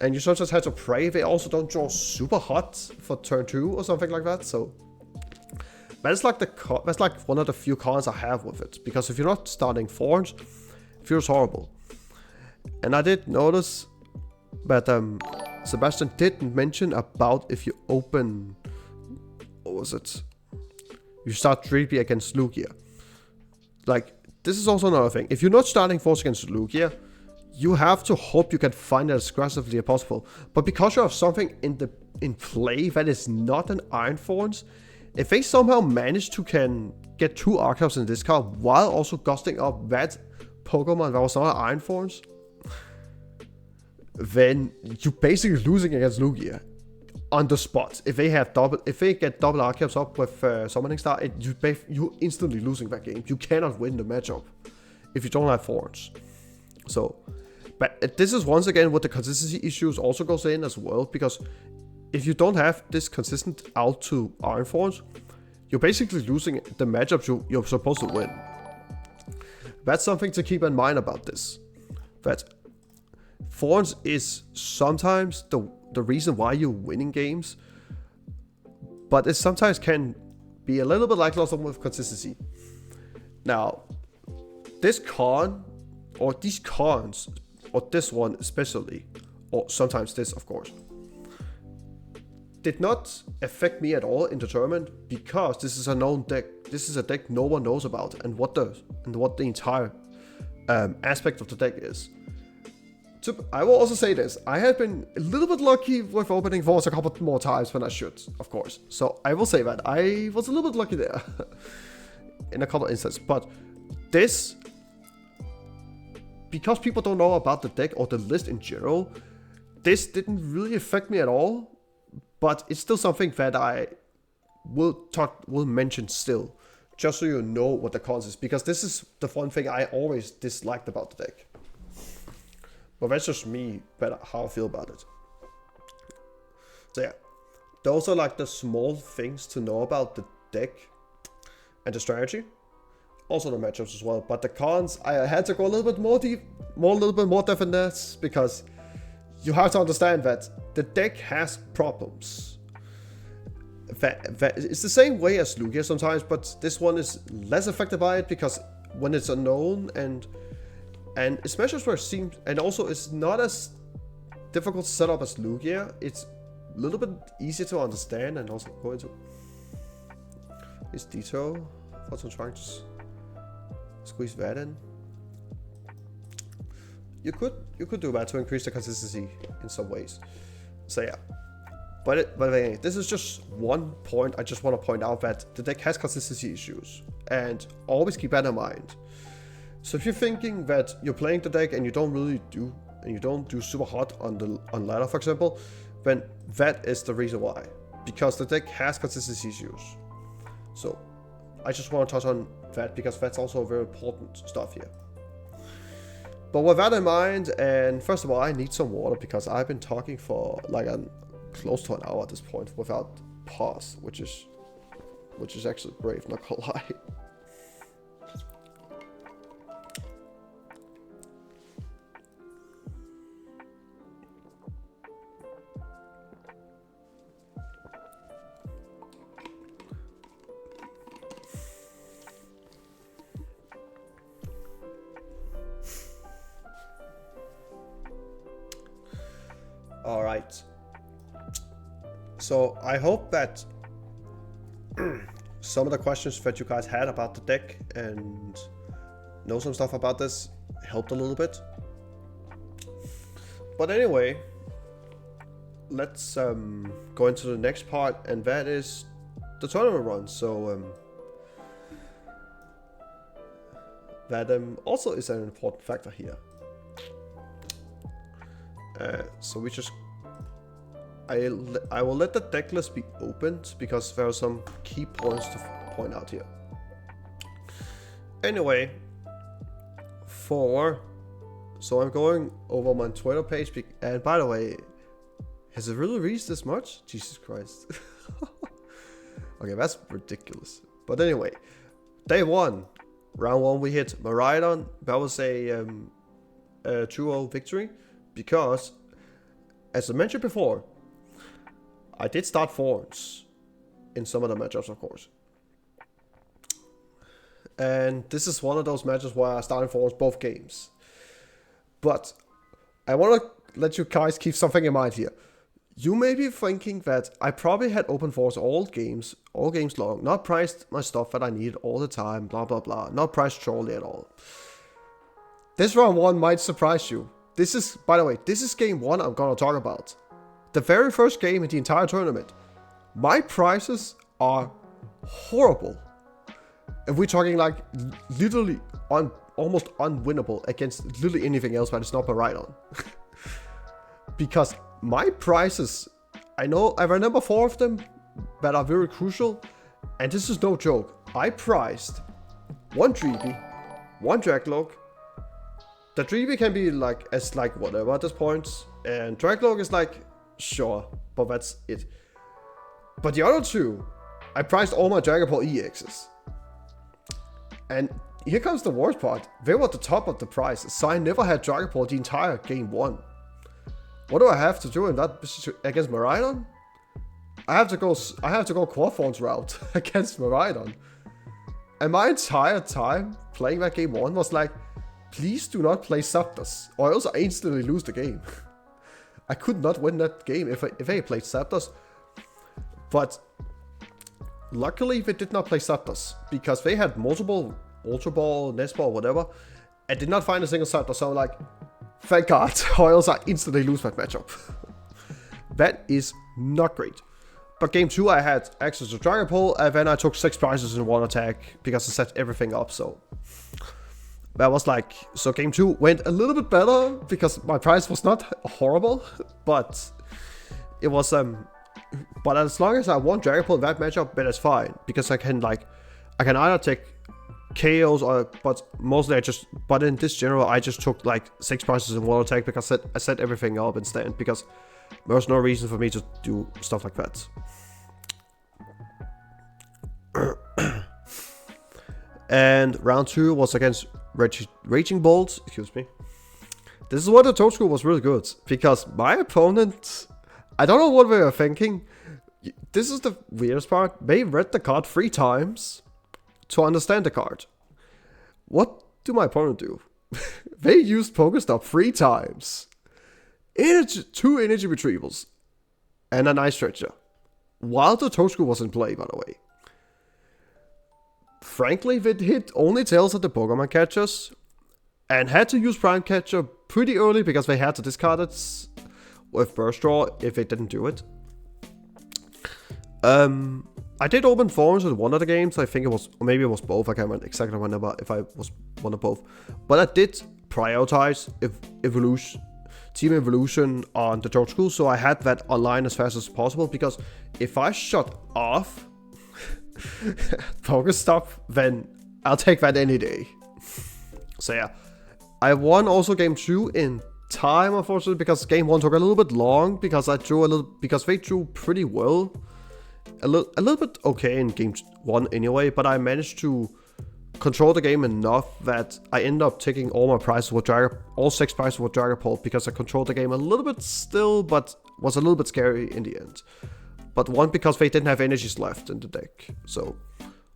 And you sometimes have to pray they also don't draw super hot for turn 2 or something like that. So that's like one of the few cons I have with it. Because if you're not starting Thorns, it feels horrible. And I did notice that Sebastian didn't mention about if you open... What was it? You start 3P against Lugia. Like, this is also another thing. If you're not starting Thorns against Lugia, you have to hope you can find it as aggressively as possible. But because you have something in play that is not an Iron Thorns, If they somehow manage to can get 2 archetypes in this card while also gusting up that Pokemon that was not Iron Thorns, then you're basically losing against Lugia on the spot. If they get double archetypes up with Summoning Star, you're instantly losing that game. You cannot win the matchup if you don't have Thorns. So, but this is once again what the consistency issues also goes in as well, because if you don't have this consistent out to Iron Thorns, you're basically losing the matchups you're supposed to win. That's something to keep in mind about this. That Thorns is sometimes the reason why you're winning games, but it sometimes can be a little bit lackluster with consistency. Now, this con, or these cons, or this one especially, or sometimes this of course, did not affect me at all in the tournament, because this is a known deck. This is a deck no one knows about, and what the entire aspect of the deck is. So I will also say this: I have been a little bit lucky with opening Thorns a couple more times than I should, of course. So I will say that I was a little bit lucky there in a couple of instances. But this, because people don't know about the deck or the list in general, this didn't really affect me at all. But it's still something that I will mention still, just so you know what the cons is, because this is the one thing I always disliked about the deck. But that's just me, but how I feel about it. So yeah, those are like the small things to know about the deck and the strategy. Also the matchups as well. But the cons, I had to go a little bit more deep, a little bit more depth in this, because you have to understand that the deck has problems. It's the same way as Lugia sometimes, but this one is less affected by it, because when it's unknown and it's measures where it seems, and also it's not as difficult to set up as Lugia. It's a little bit easier to understand and also go into. Is Ditto? I thought I'm trying to squeeze that in. You could do that to increase the consistency in some ways. So yeah, but anyway, this is just one point. I just want to point out that the deck has consistency issues, and always keep that in mind. So if you're thinking that you're playing the deck and you don't do super hot on ladder, for example, then that is the reason why, because the deck has consistency issues. So I just want to touch on that, because that's also very important stuff here. But with that in mind, and first of all, I need some water, because I've been talking for like close to an hour at this point without pause, which is actually brave, not gonna lie. Alright, so I hope that some of the questions that you guys had about the deck and know some stuff about this helped a little bit. But anyway, let's go into the next part, and that is the tournament run. So that also is an important factor here. So we just, I will let the deck list be opened, because there are some key points to point out here. Anyway, so I'm going over my Twitter page, and by the way, has it really reached this much? Jesus Christ. Okay, that's ridiculous. But anyway, day 1, round 1, we hit Miraidon. That was a 2-0 victory. Because, as I mentioned before, I did start Thorns in some of the matchups, of course. And this is one of those matches where I started Thorns both games. But I want to let you guys keep something in mind here. You may be thinking that I probably had open Thorns all games long, not priced my stuff that I needed all the time, blah blah blah, not priced Trolley at all. This round 1 might surprise you. This is, by the way, this is game 1 I'm gonna talk about. The very first game in the entire tournament. My prices are horrible. And we're talking like literally almost unwinnable against literally anything else that is not Maridon. Because my prices, I remember 4 of them that are very crucial, and this is no joke. I priced 1 Dreepy, 1 Dragloak. The Dreepy can be like whatever at this point, and Dragloak is like sure, but that's it. But the other 2, I priced all my Dragapult EXs. And here comes the worst part. They were at the top of the price, so I never had Dragapult the entire game 1. What do I have to do in that against Maridon? I have to go Thorns route against Maridon. And my entire time playing that game 1 was like, please do not play Zapdos, or else I instantly lose the game. I could not win that game if I played Zapdos. But luckily they did not play Zapdos, because they had multiple Ultra Ball, Nest Ball, whatever. I did not find a single Zapdos, so I'm like, thank God, or else I instantly lose that matchup. That is not great. But game 2 I had access to Dragapult, and then I took 6 prizes in 1 attack, because I set everything up, so... That was like... So game 2 went a little bit better, because my price was not horrible, but... It was... But as long as I won Dragapult in that matchup, then it's fine, because I can either take KOs, or... But mostly But in this general, I just took like 6 prizes in 1 attack, because I set everything up instead, because... There was no reason for me to do stuff like that. And round 2 was against Raging Bolt. Excuse me. This is where the Toad was really good, because my opponent, I don't know what they were thinking. This is the weirdest part. They read the card 3 times to understand the card. What do my opponent do? They used Pokestop 3 times. 2 energy retrievals and an ice stretcher, while the Toad was in play, by the way. Frankly, they hit only tails at the Pokemon catchers, and had to use Prime Catcher pretty early, because they had to discard it with Burst Draw if they didn't do it. I did open Thorns in one of the games. I think it was, or maybe it was both. I can't exactly remember if I was one of both. But I did prioritize Team Evolution on the George School, so I had that online as fast as possible, because if I shut off Pokestop, then I'll take that any day. So yeah, I won also game 2 in time, unfortunately, because game 1 took a little bit long, because they drew pretty well. A little bit okay in game 1 anyway, but I managed to control the game enough that I ended up taking all my prizes with all 6 prizes with Dragapult, because I controlled the game a little bit still, but was a little bit scary in the end. But 1, because they didn't have energies left in the deck, so...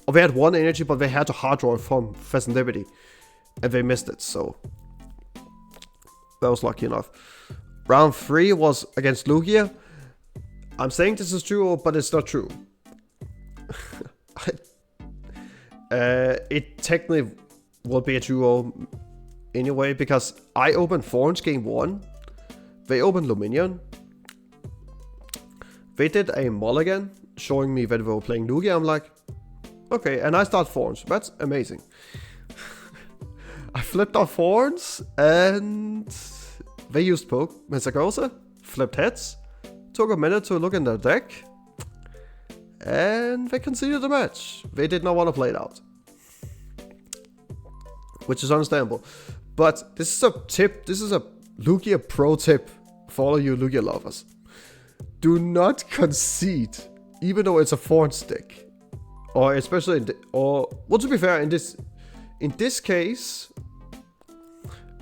Or they had 1 energy, but they had to hard draw from Fascination, and they missed it, so... That was lucky enough. Round 3 was against Lugia. I'm saying this is true, but it's not true. It technically will be a 2-0 anyway, because I opened Thorns game 1. They opened Luminion. They did a mulligan, showing me that they were playing Lugia. I'm like, okay, and I start Thorns. That's amazing. I flipped off Thorns, and they used Mesagosa, flipped heads, took a minute to look in their deck, and they conceded the match. They did not want to play it out, which is understandable. But this is a tip. This is a Lugia pro tip for all you Lugia lovers. Do not concede, even though it's a Thorns deck, or especially well, to be fair, in this case,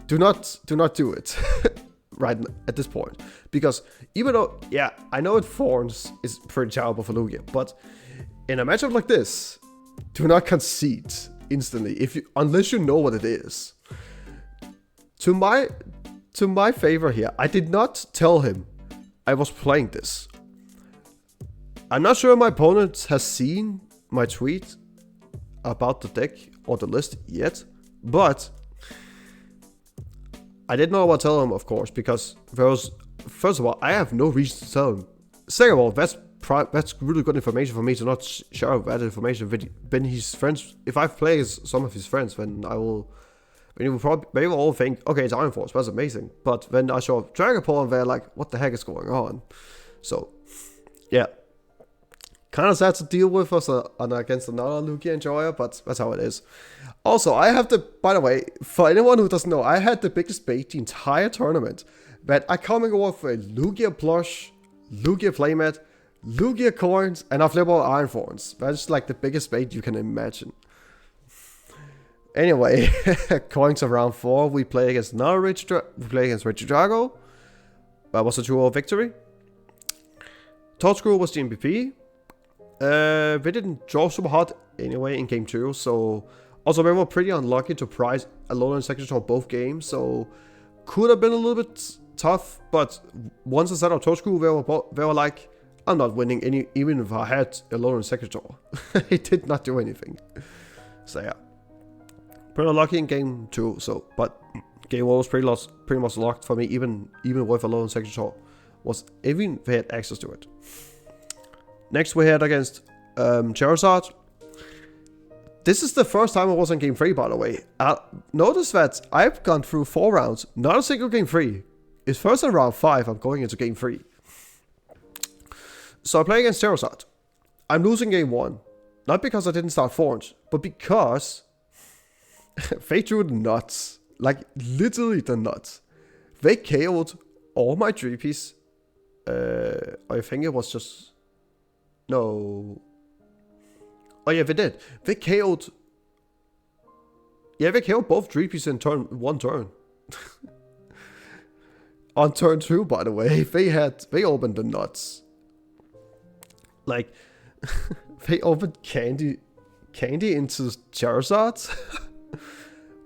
do not do it right at this point, because even though, yeah, I know Thorns is pretty terrible for Lugia, but in a matchup like this, do not concede instantly unless you know what it is. To my favor here, I did not tell him I was playing this. I'm not sure my opponent has seen my tweet about the deck or the list yet, but I did not want to tell him, of course, because first of all, I have no reason to tell him. Second of all, that's that's really good information for me to not share that information with his friends. If I play some of his friends, then you will probably maybe all think, okay, it's Iron Force, that's amazing. But when I show Dragapult, and they're like, what the heck is going on? So, yeah. Kind of sad to deal with us against another Lugia enjoyer, but that's how it is. Also, I have by the way, for anyone who doesn't know, I had the biggest bait the entire tournament. That I coming over for a Lugia plush, Lugia playmat, Lugia coins, and I flip out Iron Thorns. That's like the biggest bait you can imagine. Anyway, coins of round 4, we play against another Regidrago. That was a 2-0 victory. Toadscrew was the MVP. We didn't draw super hard anyway in game 2, so also we were pretty unlucky to prize a Alolan Exeggutor both games, so could have been a little bit tough, but once I set up Toadscrew, they were like, I'm not winning even if I had a Alolan Exeggutor. It did not do anything. So yeah. Pretty unlucky in game 2, but game 1 was pretty much locked for me, even with Alolan Exeggutor, even if they had access to it. Next we head against Charizard. This is the first time I was in game 3, by the way. Notice that I've gone through 4 rounds, not a single game 3. It's first in round 5, I'm going into game 3. So I play against Charizard. I'm losing game 1. Not because I didn't start Thorns, but because they drew the nuts. Like, literally the nuts. They KO'd all my Dreepies. I think it was just... No. Oh yeah, they did. They KO'd... Yeah, they KO'd both Dreepies in one turn. On turn 2, by the way, they opened the nuts. Like, they opened candy into Charizard.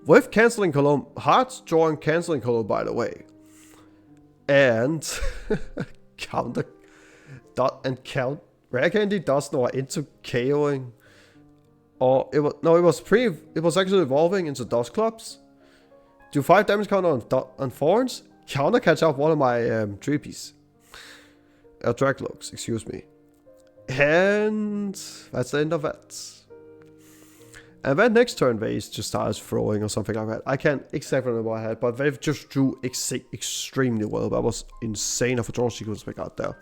With Canceling Column, Hearts drawing Canceling Column, by the way. And Rare Candy does not into KOing. Or it was actually evolving into Dusclops. Do 5 damage counter on Thorns. Counter catch up one of my Dreepies. Dragloaks, excuse me. And that's the end of that. And then next turn they just started throwing or something like that. I can't exactly remember what I had, but they just drew extremely well. That was insane of a draw sequence we got there.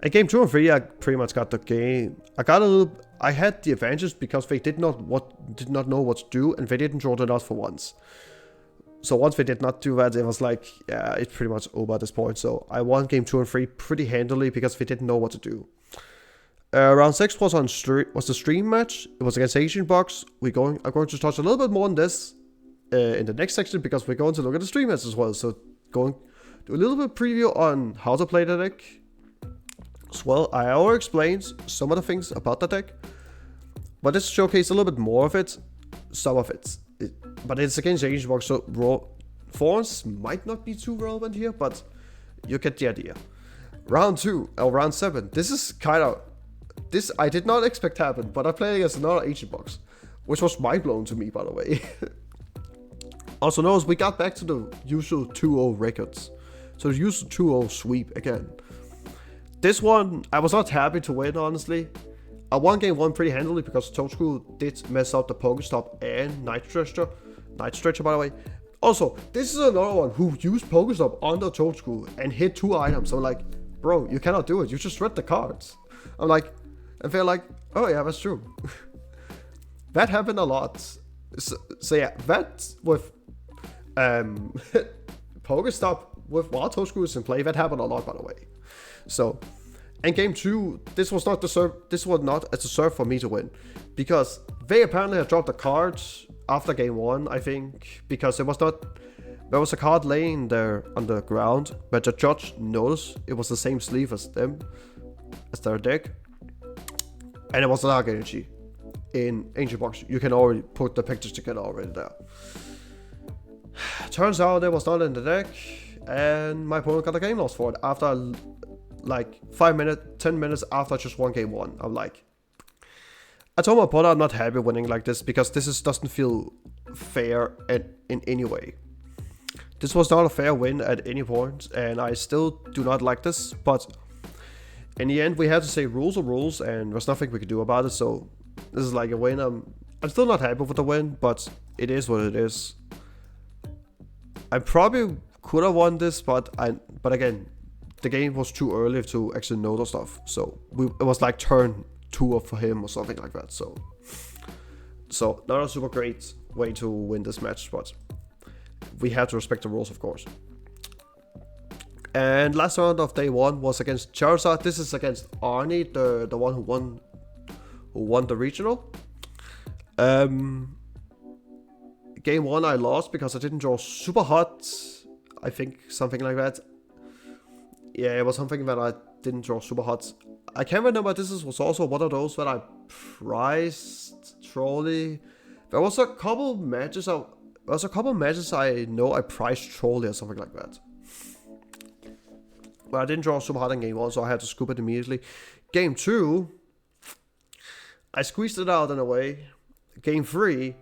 In game 2 and 3, I pretty much got the game. I had the advantage because they did not know what to do, and they didn't draw the nuts for once. So once they did not do that, it was like, yeah, it's pretty much over at this point. So I won game 2 and 3 pretty handily because they didn't know what to do. Round 6 was the stream match. It was against Asian Box. I'm going to touch a little bit more on this in the next section because we're going to look at the stream match as well. So do a little bit preview on how to play the deck. As well, I already explained some of the things about the deck, but let's showcase a little bit more of it. Some of it. But it's against Asian Box, so Thorns might not be too relevant here, but you get the idea. Round 7. This I did not expect to happen, but I played against another Asian Box, which was mind-blowing to me, by the way. Also notice we got back to the usual 2-0 records. So the usual 2-0 sweep again. This one, I was not happy to win, honestly. I won game 1 pretty handily because Toadscrew did mess up the Pokestop and Night Stretcher, by the way. Also, this is another one who used Pokestop on the Toadscrew and hit 2 items. I'm like, bro, you cannot do it. You just read the cards. I'm like, and they're like, oh yeah, that's true. That happened a lot. So yeah, that with Pokestop with while Toadscrew is in play, that happened a lot, by the way. So, in game 2, this was not a deserve for me to win, because they apparently had dropped the cards after game 1, I think, because there was a card laying there on the ground, but the judge noticed it was the same sleeve as their deck, and it was Dark Energy. In Ancient Box, you can already put the pictures together already there. Turns out it was not in the deck, and my opponent got a game loss for it after like 10 minutes after I just won game 1. I'm like, I told my opponent I'm not happy winning like this because this doesn't feel fair in any way. This was not a fair win at any point, and I still do not like this, but in the end, we had to say rules are rules, and there's nothing we could do about it. So this is like a win. I'm still not happy with the win, but it is what it is. I probably could have won this, but again, the game was too early to actually know the stuff. So it was like turn 2 for him or something like that. So not a super great way to win this match, but we have to respect the rules, of course. And last round of day 1 was against Charizard. This is against Arnie, the one who won the regional. Game 1 I lost because I didn't draw super hot. I think something like that. Yeah, it was something that I didn't draw super hot. I can't remember. This was also one of those that I priced Trolley. There was a couple matches. I know I priced Trolley or something like that. But I didn't draw super hard in game 1, so I had to scoop it immediately. Game 2, I squeezed it out in a way. Game 3,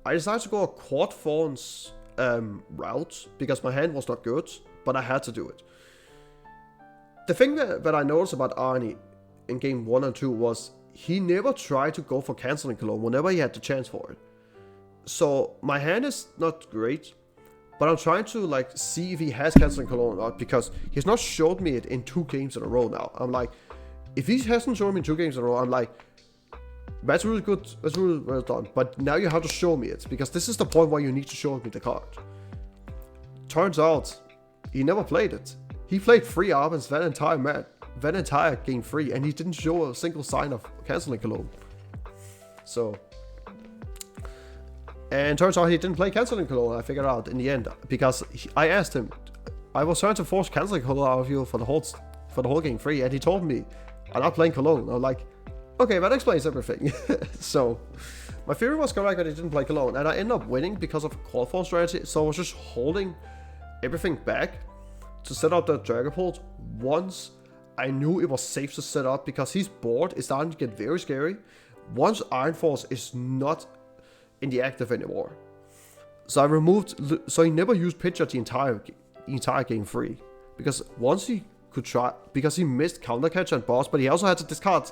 I decided to go a quad Thorns route because my hand was not good, but I had to do it. The thing that I noticed about Arnie in game 1 and 2 was he never tried to go for canceling Cologne whenever he had the chance for it. So my hand is not great, but I'm trying to like see if he has canceling Cologne or not, because he's not showed me it in 2 games in a row now. I'm like, if he hasn't shown me in 2 games in a row, I'm like, that's really good, that's really well done. But now you have to show me it, because this is the point where you need to show me the card. Turns out, he never played it. He played 3 Arbans that entire game 3, and he didn't show a single sign of canceling Cologne. So, and turns out he didn't play canceling Cologne, I figured out in the end, because I asked him, I was trying to force canceling Cologne out of you for the whole game 3, and he told me, I'm not playing Cologne. I'm like, okay, that explains everything. So, my theory was correct that he didn't play Cologne, and I ended up winning because of a quad force strategy, so I was just holding everything back to set up the Dragapult once I knew it was safe to set up, because his board is starting to get very scary once Iron Force is not in the active anymore. So I removed, so he never used Pitcher the entire game 3, because once he could try, because he missed Counter Catcher and Boss, but he also had to discard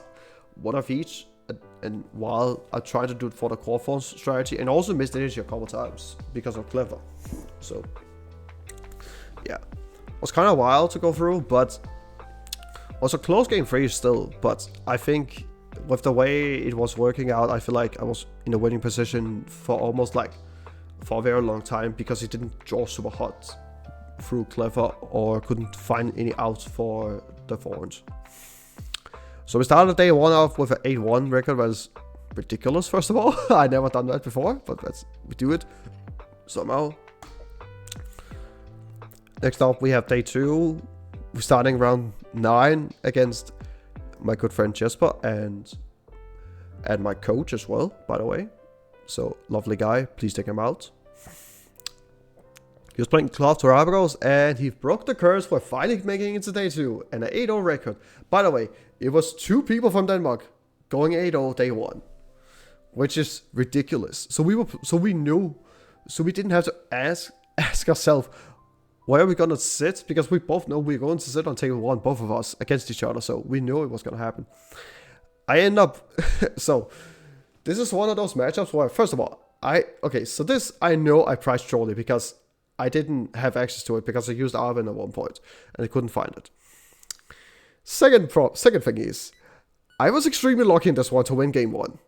one of each, and while I tried to do it for the Quad Force strategy, and also missed energy a couple times because of Clever. So yeah, it was kind of wild to go through, but was a close game 3 still. But I think with the way it was working out, I feel like I was in a winning position for almost like for a very long time, because he didn't draw super hot through Clever or couldn't find any outs for the Thorns. So we started day 1 off with an 8-1 record. That is ridiculous, first of all. I never done that before, but we do it somehow. Next up, we have day 2. We're starting round 9 against my good friend Jesper and my coach as well, by the way. So, lovely guy. Please take him out. He was playing Cloth to Rabagos, and he broke the curse for finally making it to day 2 and an 8-0 record. By the way, it was 2 people from Denmark going 8-0 day 1, which is ridiculous. So we didn't have to ask ourselves, where are we gonna sit? Because we both know we're going to sit on table 1, both of us, against each other. So we knew it was gonna happen. I end up, so this is one of those matchups where, first of all, I know I priced Trolley because I didn't have access to it, because I used Arvin at one point and I couldn't find it. Second thing is, I was extremely lucky in this one to win game 1.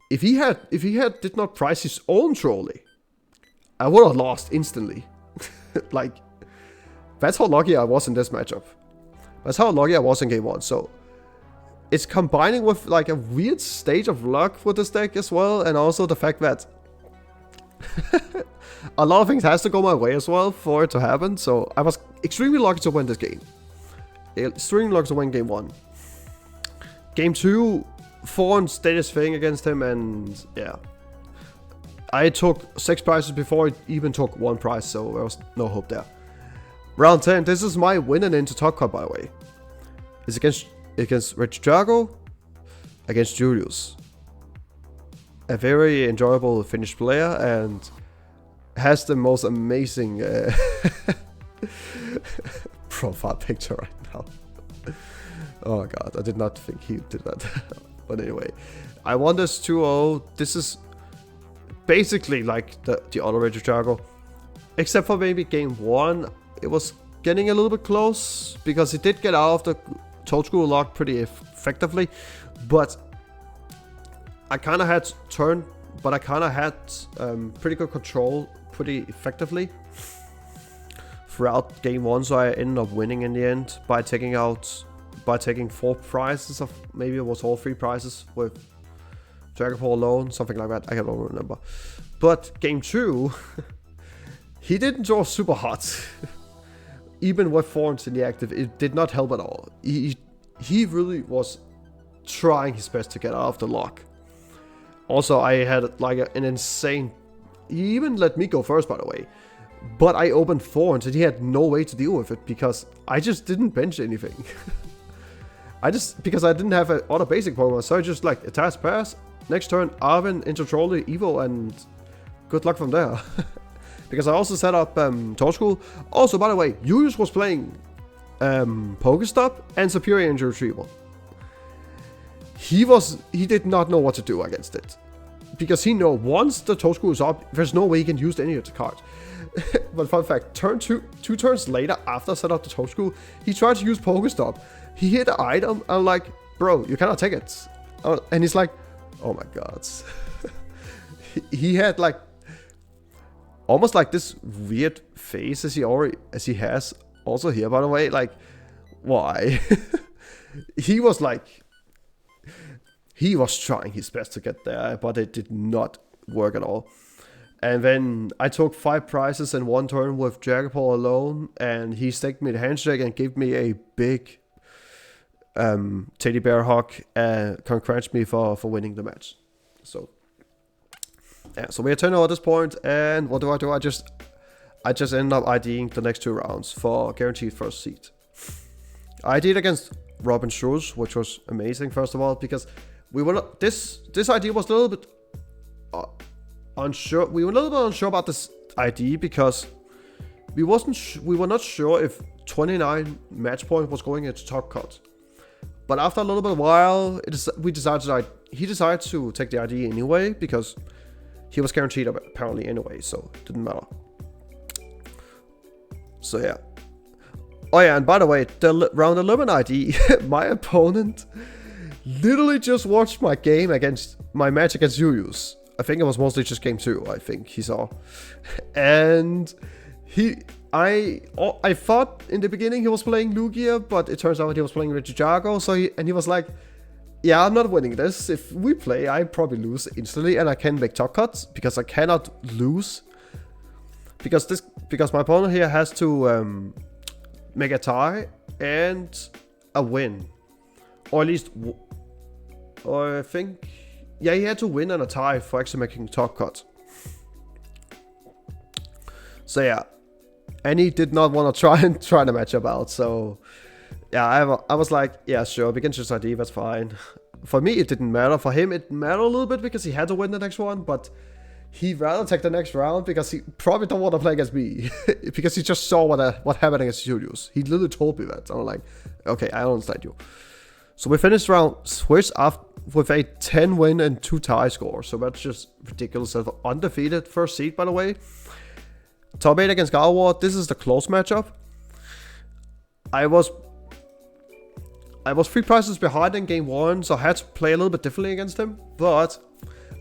If he did not price his own Trolley, I would have lost instantly. Like, that's how lucky I was in this matchup. That's how lucky I was in game 1. So it's combining with like a weird stage of luck for this deck as well, and also the fact that a lot of things has to go my way as well for it to happen. So I was extremely lucky to win this game. Extremely lucky to win game 1. Game 2, Thorns did his thing against him, and yeah. I took 6 prizes before I even took 1 prize, so there was no hope there. Round 10, this is my winning into Top Cut, by the way. It's against Rich Drago, against Julius. A very enjoyable Finnish player, and has the most amazing profile picture right now. Oh god, I did not think he did that. But anyway, I won this 2-0. This is basically like the other Regidrago. Except for maybe game 1, it was getting a little bit close. Because he did get out of the Toadscrew lock pretty effectively. But I kind of had turn, but I kind of had pretty good control pretty effectively throughout game 1, so I ended up winning in the end by taking 4 prizes of, maybe it was all 3 prizes with Dragapult alone, something like that, I can't remember. But game 2, he didn't draw super hot. Even with Thorns in the active, it did not help at all. He really was trying his best to get out of the lock. Also, I had like an insane... He even let me go first, by the way. But I opened Thorns and he had no way to deal with it because I just didn't bench anything. Because I didn't have other basic Pokemon, so I just like attach pass. Next turn, Arvin into Trolley, Evo, and good luck from there. Because I also set up Toadscrew. Also, by the way, Julius was playing Pokestop and Superior Energy Retrieval. He did not know what to do against it. Because he know once the Toadscrew is up, there's no way he can use any of the cards. But fun fact, turn two turns later after I set up the Toadscrew, he tried to use Pokestop. He hit an item, and I'm like, bro, you cannot take it. And he's like, oh my god. He had like, almost like this weird face as he has also here, by the way. Like, why? He was trying his best to get there, but it did not work at all. And then I took 5 prizes in 1 turn with Dragapult alone, and he staked me the handshake and gave me a big teddy bear hug and congratulated me for winning the match. So yeah, so we are 10-0 at this point, and what do? I just ended up IDing the next 2 rounds for guaranteed first seed. I did against Robin Schulz, which was amazing, first of all, because we were not, this ID was a little bit unsure. We were a little bit unsure about this ID because we were not sure if 29 match point was going into top cut. But after a little bit while, he decided to take the ID anyway because he was guaranteed apparently anyway, so it didn't matter. So yeah. Oh yeah, and by the way, the round 11 ID, my opponent literally just watched my match against Julius. I think it was mostly just game 2, I think he saw. And I thought in the beginning he was playing Lugia, but it turns out he was playing Regidrago, so he was like, yeah, I'm not winning this. If we play, I probably lose instantly, and I can make top cuts, because I cannot lose. Because my opponent here has to make a tie and a win. Or at least, or I think, yeah, he had to win and a tie for actually making top cut. So yeah, and he did not want to try the matchup out. So yeah, I was like, yeah, sure, begin just ID, that's fine. For me, it didn't matter. For him, it mattered a little bit because he had to win the next one, but he'd rather take the next round because he probably don't want to play against me. Because he just saw what happened against Julius. He literally told me that. So I'm like, okay, I understand you. So we finished round switch off with a 10 win and 2 tie score. So that's just ridiculous. Undefeated first seed, by the way. Top 8 against Garward. This is the close matchup. I was 3 prizes behind in game 1, so I had to play a little bit differently against him. But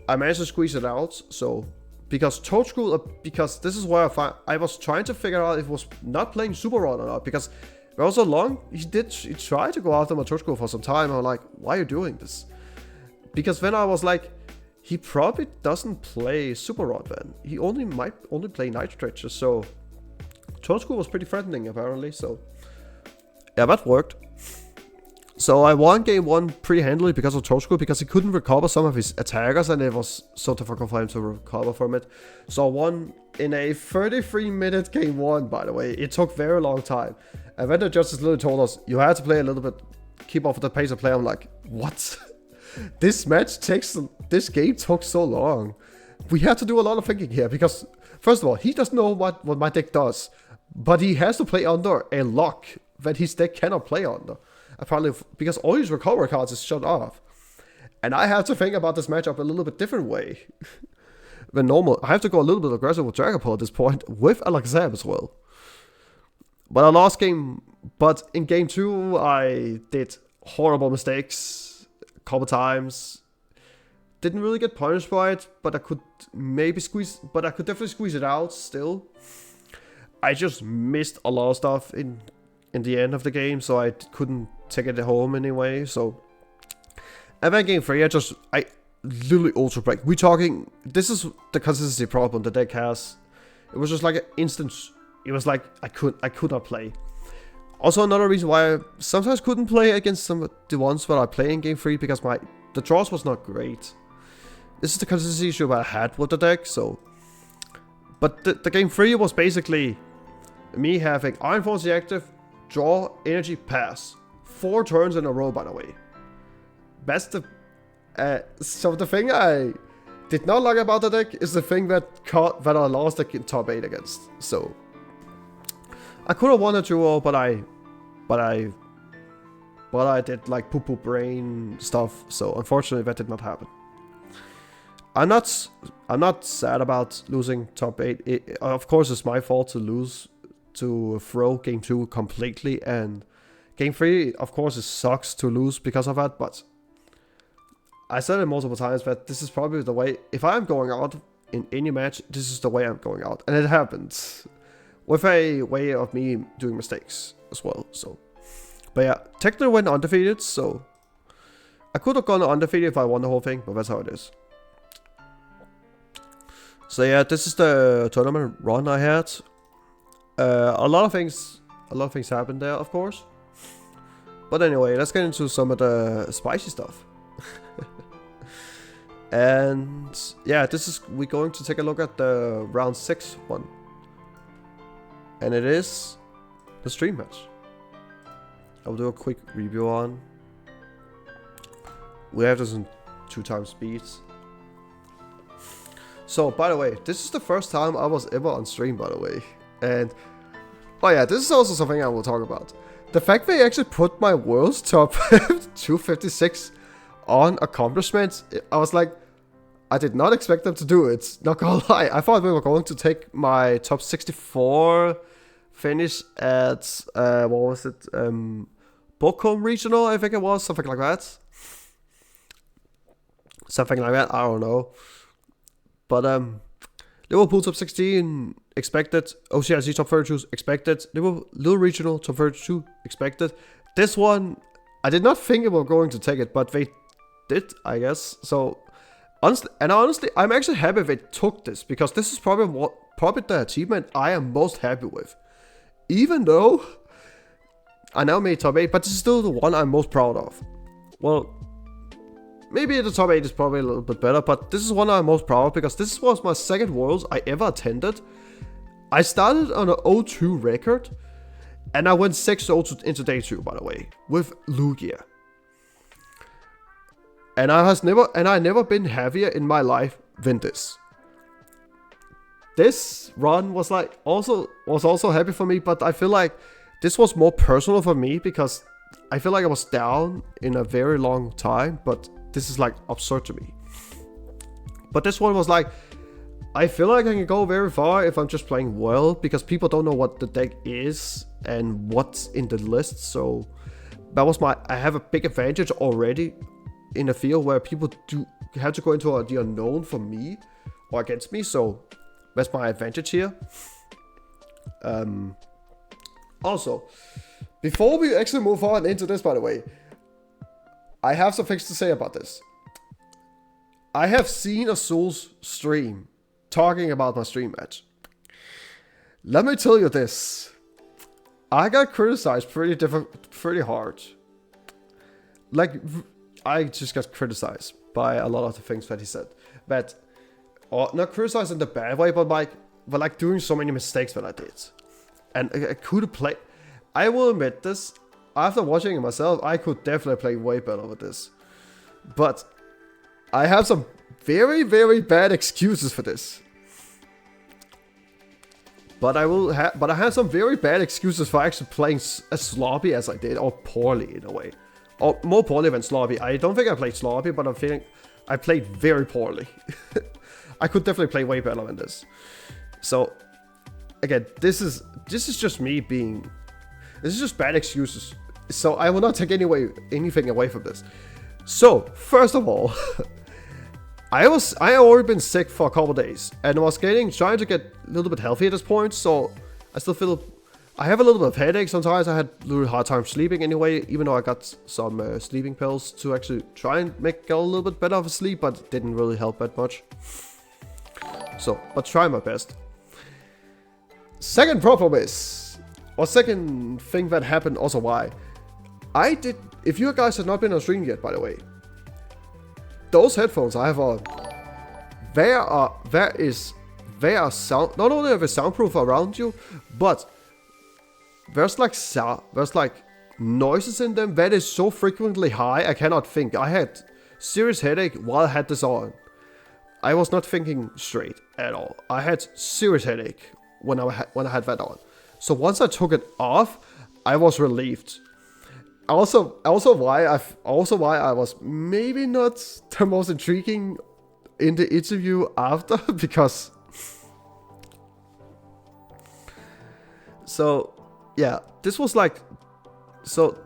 I managed to squeeze it out. So because Toadscrew, because this is where I was trying to figure out if it was not playing Super Rod or not, because there was so long he tried to go after my Toadscrew for some time. I'm like, why are you doing this? Because then I was like, he probably doesn't play Super Rod then. He might only play Night Stretcher. So Toadscrew was pretty threatening apparently. So yeah, that worked. So I won game 1 pretty handily because of Toadscrew, because he couldn't recover some of his attackers and it was so difficult for him to recover from it. So I won in a 33-minute game 1, by the way. It took very long time. And then the judges literally told us, you had to play a little bit, keep up with the pace of play. I'm like, what? This game took so long. We had to do a lot of thinking here because, first of all, he doesn't know what my deck does. But he has to play under a lock that his deck cannot play under. Apparently, because all these recovery cards is shut off. And I have to think about this matchup a little bit different way than normal. I have to go a little bit aggressive with Dragapult at this point, with Alakazam as well. But I lost game, but in game 2, I did horrible mistakes a couple times. Didn't really get punished by it, but I could definitely squeeze it out still. I just missed a lot of stuff in the end of the game, so I couldn't take it home anyway, so. And then game 3, I literally ultra break. This is the consistency problem the deck has. It was just like an instant, it was like I could not play. Also another reason why I sometimes couldn't play against some of the ones that I play in game 3, because the draws was not great. This is the consistency issue that I had with the deck, so. But the game 3 was basically me having Iron Force active, draw, energy, pass. 4 turns in a row, by the way. That's the... so the thing I did not like about the deck is the thing that I lost the top 8 against. So I could have won a duel, but I did like poo-poo brain stuff. So unfortunately, that did not happen. I'm not sad about losing top 8. Of course, it's my fault to lose, to throw game 2 completely, and game 3, of course, it sucks to lose because of that, but I said it multiple times that this is probably the way, if I'm going out in any match, this is the way I'm going out. And it happens. With a way of me doing mistakes as well, so. But yeah, technically went undefeated, so. I could have gone undefeated if I won the whole thing, but that's how it is. So yeah, this is the tournament run I had. A lot of things happened there, of course. But anyway, let's get into some of the spicy stuff. And yeah, we're going to take a look at the round 6 one. And it is the stream match. I'll do a quick review on. We have this in 2x speeds. So by the way, this is the first time I was ever on stream, by the way. And oh yeah, this is also something I will talk about. The fact they actually put my world's top 256 on accomplishments, I was like, I did not expect them to do it, not gonna lie. I thought we were going to take my top 64 finish at, what was it, Bochum Regional, I think it was, something like that. Something like that, I don't know. But, Liverpool top 16, expected. OCIC top 32, expected. Little Regional top 32, expected. This one, I did not think they were going to take it, but they did, I guess. So, honestly, I'm actually happy they took this, because this is probably the achievement I am most happy with. Even though I now made top 8, but this is still the one I'm most proud of. Well, maybe the top 8 is probably a little bit better, but this is one I'm most proud of, because this was my second Worlds I ever attended. I started on an 0-2 record, and I went 6-0 into day 2, by the way, with Lugia. And I never been happier in my life than this. This run was also happy for me, but I feel like this was more personal for me, because I feel like I was down in a very long time, but this is like absurd to me. But this one was like, I feel like I can go very far if I'm just playing well, because people don't know what the deck is and what's in the list. So that was I have a big advantage already in a field where people have to go into the unknown for me or against me. So that's my advantage here. Also, before we actually move on into this, by the way, I have some things to say about this. I have seen Azul's stream talking about my stream match. Let me tell you this. I got criticized pretty hard. Like, I just got criticized by a lot of the things that he said. But, not criticized in the bad way, but like doing so many mistakes that I did. And I could play. I will admit this. After watching it myself, I could definitely play way better with this. But I have some very, very bad excuses for this. But I have some very bad excuses for actually playing as sloppy as I did, or poorly in a way. Or more poorly than sloppy. I don't think I played sloppy, but I'm feeling I played very poorly. I could definitely play way better than this. So, again, this is just me being... This is just bad excuses. So I will not take anything away from this. So, first of all, I had already been sick for a couple days, and I was trying to get a little bit healthy at this point, so I still feel... I have a little bit of headache sometimes. I had a little hard time sleeping anyway, even though I got some sleeping pills to actually try and get a little bit better of a sleep, but it didn't really help that much. So, but try my best. Second problem is, or second thing that happened also why, if you guys have not been on stream yet, by the way, those headphones I have on, they are sound, not only are they soundproof around you, but there's like noises in them that is so frequently high I cannot think. I had serious headache while I had this on. I was not thinking straight at all. I had serious headache when I had that on. So once I took it off, I was relieved. Also why I was maybe not the most intriguing in the interview after, because so yeah, this was like so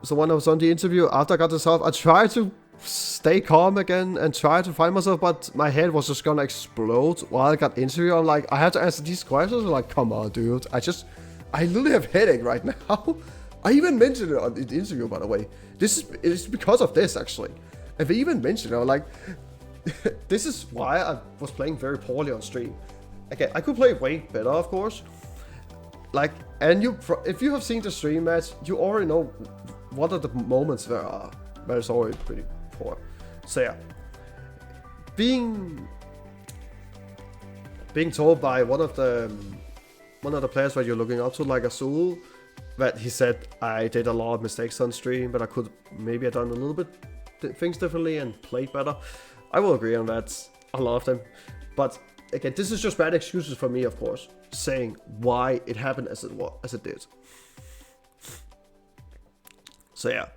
when I was on the interview, after I got this off, I tried to stay calm again and try to find myself, but my head was just gonna explode while I got interviewed. I'm like, I had to answer these questions. I'm like, come on, dude. I literally have headache right now. I even mentioned it on the interview, by the way. It's because of this, actually. And they even mentioned it. I'm like, this is why I was playing very poorly on stream. Okay, I could play way better, of course. Like, and if you have seen the stream match, you already know what are the moments there are. But it's already pretty poor. So yeah, being told by one of the players that you're looking up to, like Azul, that he said I did a lot of mistakes on stream, but I could maybe have done a little bit things differently and played better. I will agree on that, a lot of them. But again, this is just bad excuses for me, of course, saying why it happened as it did. So yeah.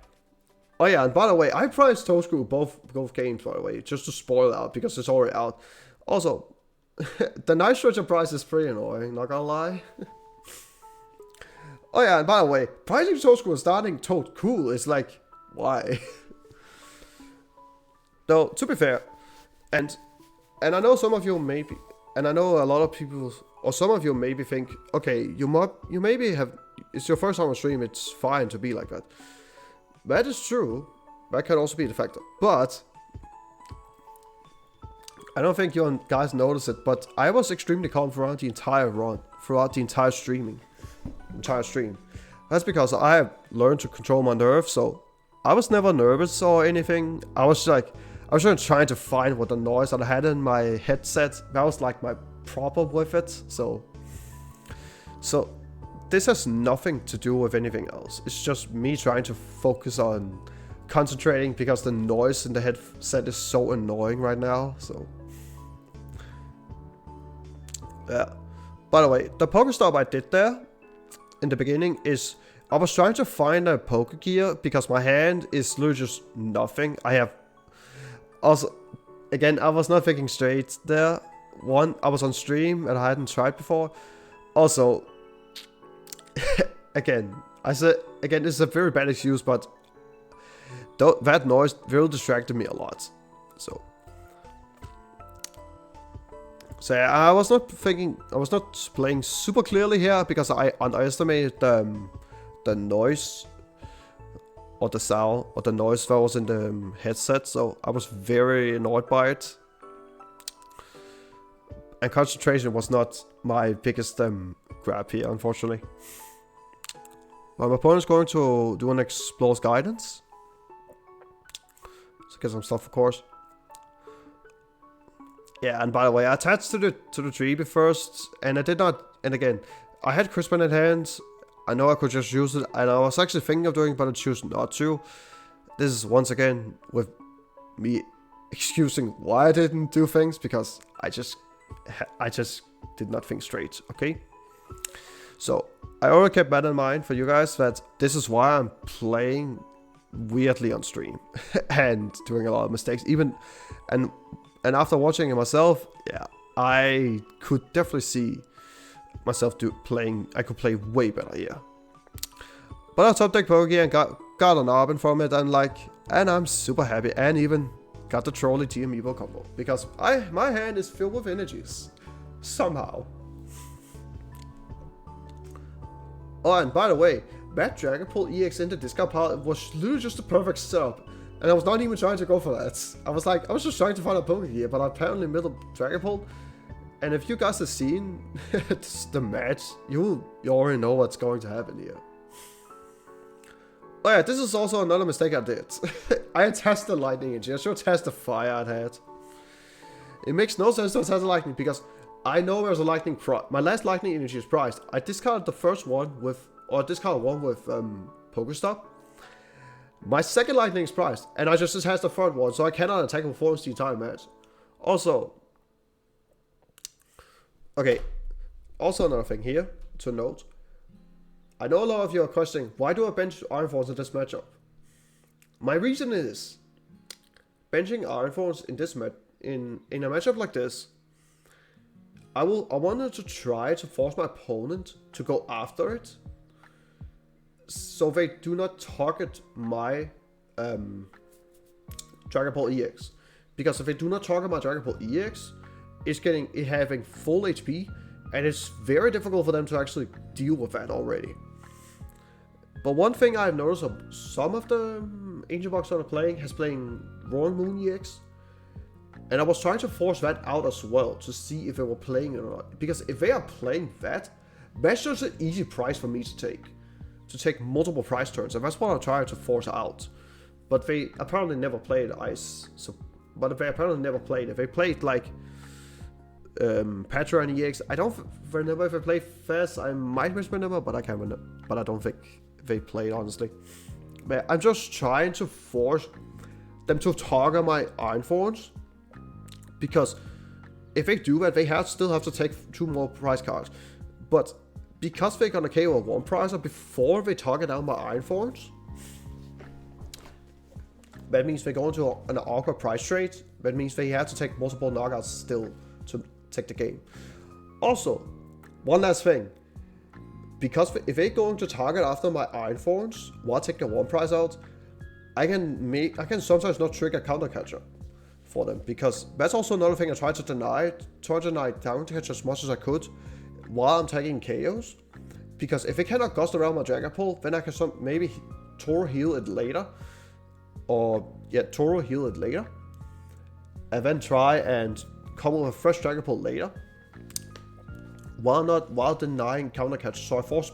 Oh yeah, and by the way, I priced Tosku both games, by the way, just to spoil out, because it's already out. Also, the Night Stretcher price is pretty annoying, not gonna lie. Oh yeah, and by the way, pricing Tosku and starting Toad Cool is like, why? Though, to be fair, and I know some of you maybe, and I know a lot of people, or some of you maybe think, okay, you maybe have, it's your first time on stream, it's fine to be like that. That is true. That can also be the factor. But I don't think you guys noticed it, but I was extremely calm throughout the entire run, throughout the entire stream. That's because I have learned to control my nerves, so I was never nervous or anything. I was just trying to find what the noise that I had in my headset. That was like my problem with it. So this has nothing to do with anything else. It's just me trying to focus on concentrating, because the noise in the headset is so annoying right now. So yeah. By the way, the Pokestop I did there in the beginning is, I was trying to find a Pokegear because my hand is literally just nothing. I have also, again, I was not thinking straight there. One, I was on stream and I hadn't tried before. Also, again, this is a very bad excuse, but that noise really distracted me a lot. So yeah, I was not playing super clearly here because I underestimated the noise or the sound or the noise that was in the headset. So I was very annoyed by it. And concentration was not my biggest grab here, unfortunately. But my opponent's going to do an Explorer's Guidance. So get some stuff, of course. Yeah, and by the way, I attached to the tree first, and I did not. And again, I had Crispin in hand. I know I could just use it, and I was actually thinking of doing it, but I choose not to. This is once again with me excusing why I didn't do things, because I just did not think straight, okay? So, I already kept that in mind for you guys, that this is why I'm playing weirdly on stream and doing a lot of mistakes. Even, and after watching it myself, yeah, I could definitely see myself I could play way better here. But I top deck Poké and got an Arbin from it, and I'm super happy, and even got the Trolley TM Evo combo, because my hand is filled with energies, somehow. Oh, and by the way, that Dragapult EX into Dragapult was literally just the perfect setup, and I was not even trying to go for that. I was just trying to find a Poké here, but I apparently made a Dragapult. And if you guys have seen the match, you already know what's going to happen here. Oh yeah, this is also another mistake I did. I tested the lightning energy. I should test the fire I had. It makes no sense to test the lightning because I know there's a lightning my last lightning energy is priced. I discarded the first one with, Pokestop. My second lightning is priced, and I just has the third one, so I cannot attack with Thorns the entire match. Also, okay, also another thing here to note. I know a lot of you are questioning, why do I bench Iron Thorns in this matchup? My reason is, benching Iron Thorns in this in a matchup like this, I wanted to try to force my opponent to go after it, so they do not target my Dragapult EX. Because if they do not target my Dragapult EX, it's having full HP, and it's very difficult for them to actually deal with that already. But one thing I've noticed of some of the Ancient Box that are playing has playing Roaring Moon EX. And I was trying to force that out as well to see if they were playing it or not. Because if they are playing that's just an easy price for me to take. To take multiple price turns, and that's what I tried to force out. But they apparently never played Ice. But they apparently never played it. They played like Patra and EX. I don't remember if they played Fast. I might remember, but I can't remember. But I don't think they played, honestly. But I'm just trying to force them to target my Iron Thorns, because if they do that, they still have to take 2 more prize cards. But because they're gonna KO a 1 prizer before they target down my Iron Thorns, that means they go into an awkward price trade. That means they have to take multiple knockouts still to take the game. Also, one last thing. Because if they're going to target after my Iron Thorns while taking the 1 prize out, I can sometimes not trigger counter catcher for them, because that's also another thing I tried to deny counter catcher as much as I could while I'm taking KOs. Because if they cannot gust around my Dragapult, then I can maybe Toro heal it later. Toro heal it later. And then try and come with a fresh Dragapult later. While denying counter catch. So I force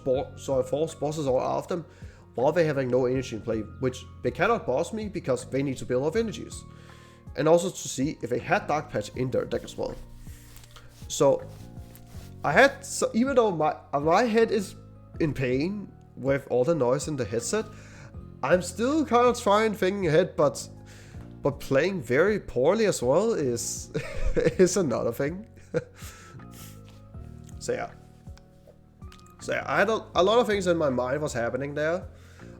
bosses all after them while they having no energy in play, which they cannot boss me because they need to build off energies. And also to see if they had Dark Patch in their deck as well. So even though my head is in pain with all the noise in the headset, I'm still kind of thinking ahead, but playing very poorly as well is another thing. So yeah, I had a lot of things in my mind was happening there.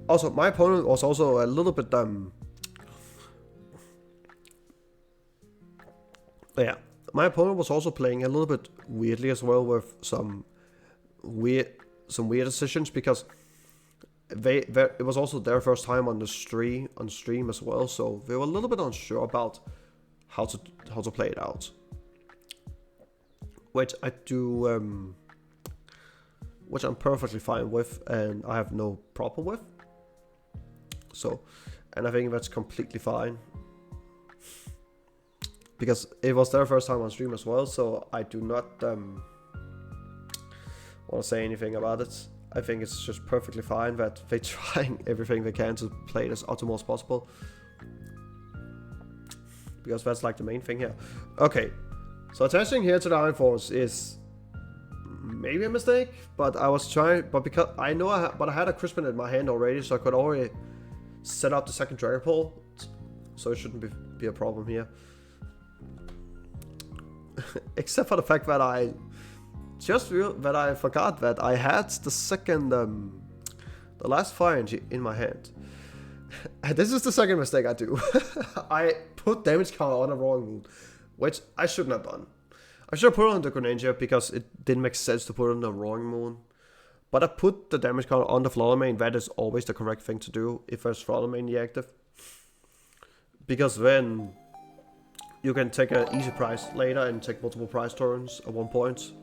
Also, my opponent was also a little bit yeah, my opponent was also playing a little bit weirdly as well, with some weird decisions, because it was also their first time on stream as well, so they were a little bit unsure about how to play it out, which I do, which I'm perfectly fine with, and I have no problem with. So, and I think that's completely fine, because it was their first time on stream as well, so I do not want to say anything about it. I think it's just perfectly fine that they're trying everything they can to play it as optimal as possible, because that's like the main thing here. Okay, so attaching here to the Iron Force is maybe a mistake, but I was trying, but because I know I had a Crispin in my hand already, so I could already set up the second Dragapult, so it shouldn't be a problem here. Except for the fact that just real that I forgot that I had the second, the last fire energy in my hand. This is the second mistake I do. I put damage counter on a Roaring Moon, which I shouldn't have done. I should have put it on the Greninja because it didn't make sense to put it on the Roaring Moon. But I put the damage counter on the Flower Mane. That is always the correct thing to do if there's Flower Mane active. Because then you can take an easy prize later and take multiple prize turns at one point.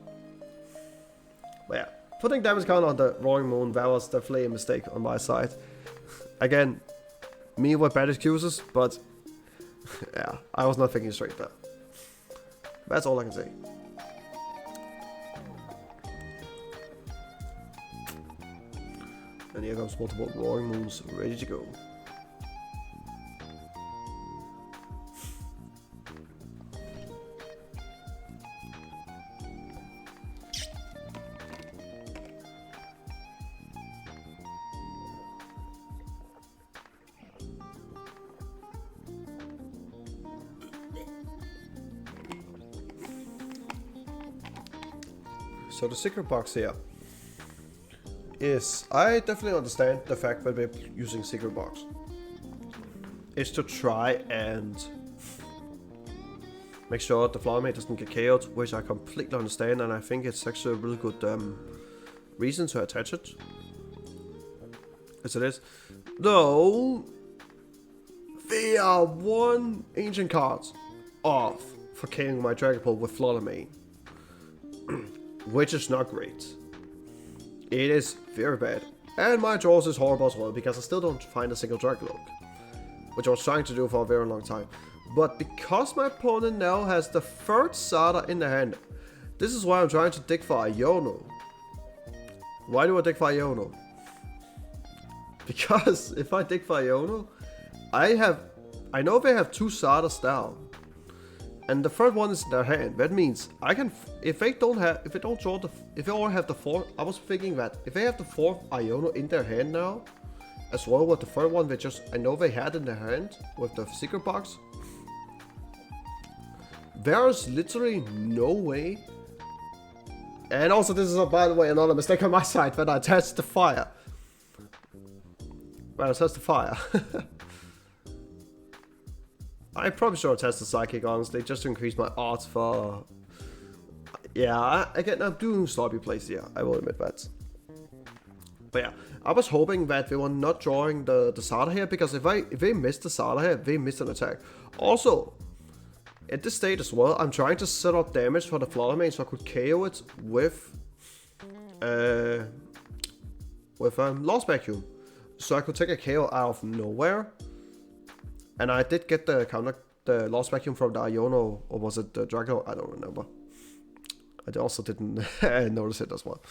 But yeah, putting damage counter on the Roaring Moon, that was definitely a mistake on my side. Again, me with bad excuses, but yeah, I was not thinking straight there. That's all I can say. And here comes multiple Roaring Moons ready to go. So the secret box here is, I definitely understand the fact that we're using secret box. It's to try and make sure the Flower Mane doesn't get KO'd, which I completely understand, and I think it's actually a really good reason to attach it. As it is. Though, they are one ancient card off for KOing my Dragapult with Flower Mane. Which is not great. It is very bad. And my draws is horrible as well, because I still don't find a single Dragapult, which I was trying to do for a very long time. But because my opponent now has the third Sada in the hand, this is why I'm trying to dig for Iono. Why do I dig for Iono? Because if I dig for Iono, I know they have two Sadas down. And the third one is in their hand. That means I can, if they only have the fourth, I was thinking that if they have the fourth Iono in their hand now, as well with the third one I know they had in their hand with the secret box, there's literally no way. And also this is, by the way, another mistake on my side, that I attached the fire. Well, I attached the fire. I probably should have tested the Psychic, honestly, just to increase my odds for... Yeah, again, I'm doing sloppy plays here, I will admit that. But yeah, I was hoping that they were not drawing the Sada here, because if they missed the Sada here, they missed an attack. Also, at this stage as well, I'm trying to set up damage for the Flower Mane so I could KO it with Lost Vacuum. So I could take a KO out of nowhere. And I did get the Lost Vacuum from the Iono, or was it the Draco? I don't remember. I also didn't notice it as well.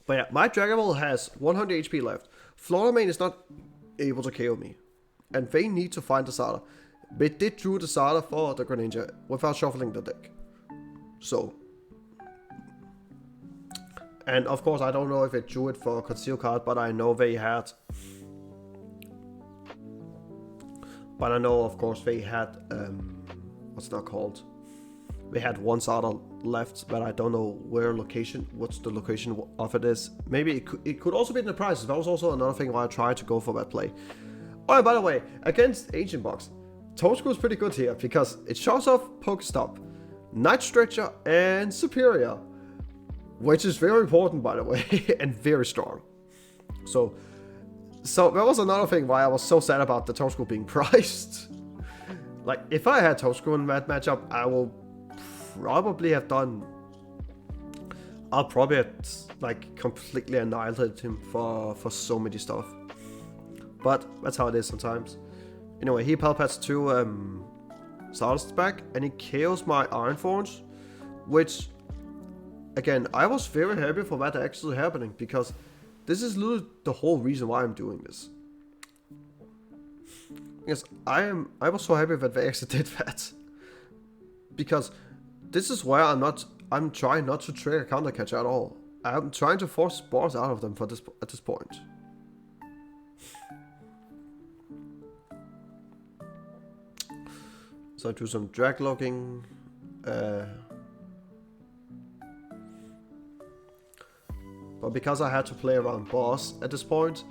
But yeah, my Dragapult has 100 HP left. Flower Mane is not able to KO me. And they need to find the Sada. They did draw the Sada for the Greninja without shuffling the deck. So. And of course, I don't know if they drew it for a conceal card, but I know they had... But I know, of course, they had, what's that called? They had one Sada left, but I don't know what's the location of it is. Maybe it could also be in the prizes. That was also another thing why I tried to go for that play. Oh, and by the way, against Ancient Box, Toadstool is pretty good here, because it shows off Pokestop, Night Stretcher, and Superior. Which is very important, by the way, and very strong. So that was another thing why I was so sad about the Toadstool being priced. Like, if I had Toadstool in that matchup, I will probably have done... I'll probably have, like, completely annihilated him for so many stuff. But that's how it is sometimes. Anyway, he Palpats 2 Stardust back, and he KOs my Iron Thorns, which, again, I was very happy for that actually happening, because this is literally the whole reason why I'm doing this. Because I was so happy that they actually did that. Because this is where I'm trying not to trigger counter catch at all. I'm trying to force spores out of them at this point. So I do some drag logging. But because I had to play around boss at this point,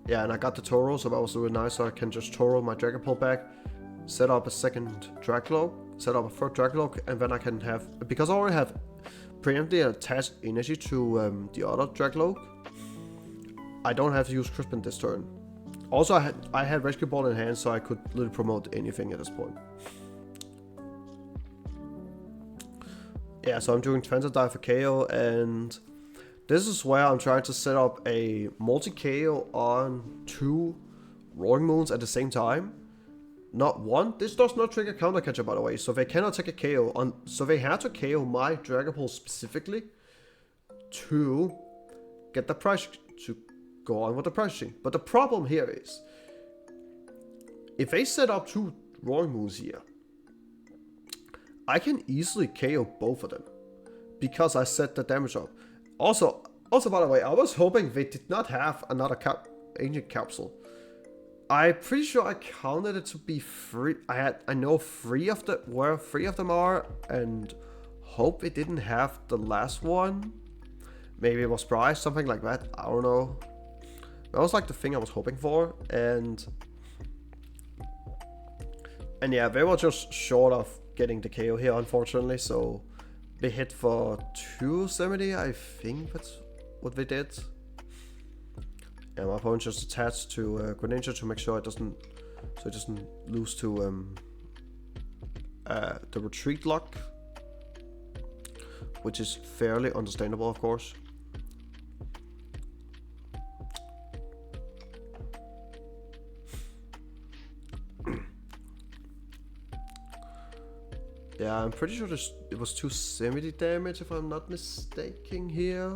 yeah, and I got the Toro, so that was really nice. So I can just Toro my Dragapult back, set up a second Dragloak, set up a third Dragloak, and then I can have, because I already have preemptively attached energy to the other Dragloak, I don't have to use Crispin this turn. Also, I had Rescue Ball in hand, so I could literally promote anything at this point. Yeah, so I'm doing Transit Dive for KO, and this is where I'm trying to set up a multi-KO on 2 Roaring Moons at the same time. Not one. This does not trigger Counter Catcher, by the way, so they cannot take a KO on. So they had to KO my Dragapult specifically to get the price to go on with the pricing. But the problem here is, if they set up 2 Roaring Moons here, I can easily KO both of them because I set the damage up. Also, by the way, I was hoping they did not have another Ancient Capsule. I'm pretty sure I counted it to be 3. I know 3 of them are, and hope it didn't have the last one. Maybe it was price, something like that. I don't know. That was like the thing I was hoping for, and yeah, they were just short of getting the KO here, unfortunately. So they hit for 270, I think that's what they did. And my opponent just attached to Greninja to make sure it doesn't lose to the retreat lock, which is fairly understandable, of course. Yeah, I'm pretty sure it was 270 damage if I'm not mistaken here.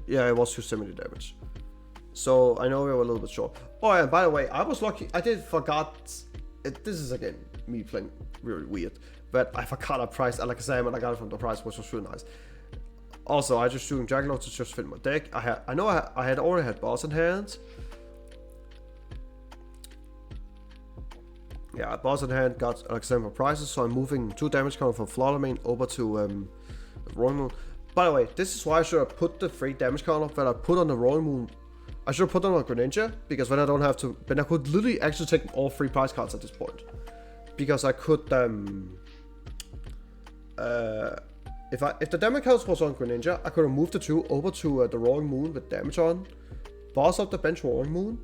Yeah, it was 270 damage. So I know we were a little bit short. Oh, and by the way, I was lucky. I did forgot. This is again me playing really weird, but I forgot a price Alakazam and I got it from the price, which was really nice. Also, I just doing Dragapult to just fit my deck. I had already had boss in hand. Yeah, boss in hand, got Alakazam for prices, so I'm moving 2 damage counter from Floramain over to Roaring Moon. By the way, this is why I should have put the 3 damage counter that I put on the Roaring Moon. I should have put them on Greninja, because then I don't have to. Then I could literally actually take all 3 prize cards at this point, because I could if the damage counter was on Greninja, I could have moved the 2 over to the Roaring Moon with damage on, boss up the bench Roaring Moon,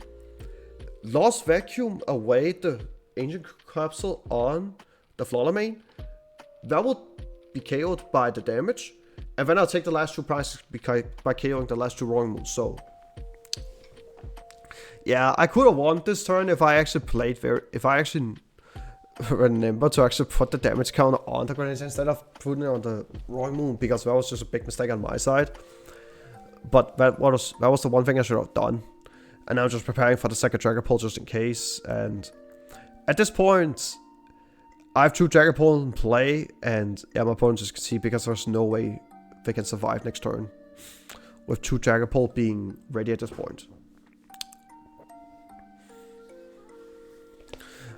lost vacuum away the Ancient Capsule on the Floramain. That will be KO'd by the damage, and then I'll take the last 2 prizes by KOing the last 2 Roaring Moons. So yeah, I could have won this turn if I actually remember to actually put the damage counter on the Greninja instead of putting it on the Roaring Moon, because that was just a big mistake on my side. But that was the one thing I should have done, and I'm just preparing for the second Dragapult just in case. And at this point, I have 2 Dragapult in play, and yeah, my opponent just can see, because there's no way they can survive next turn with 2 Dragapult being ready at this point.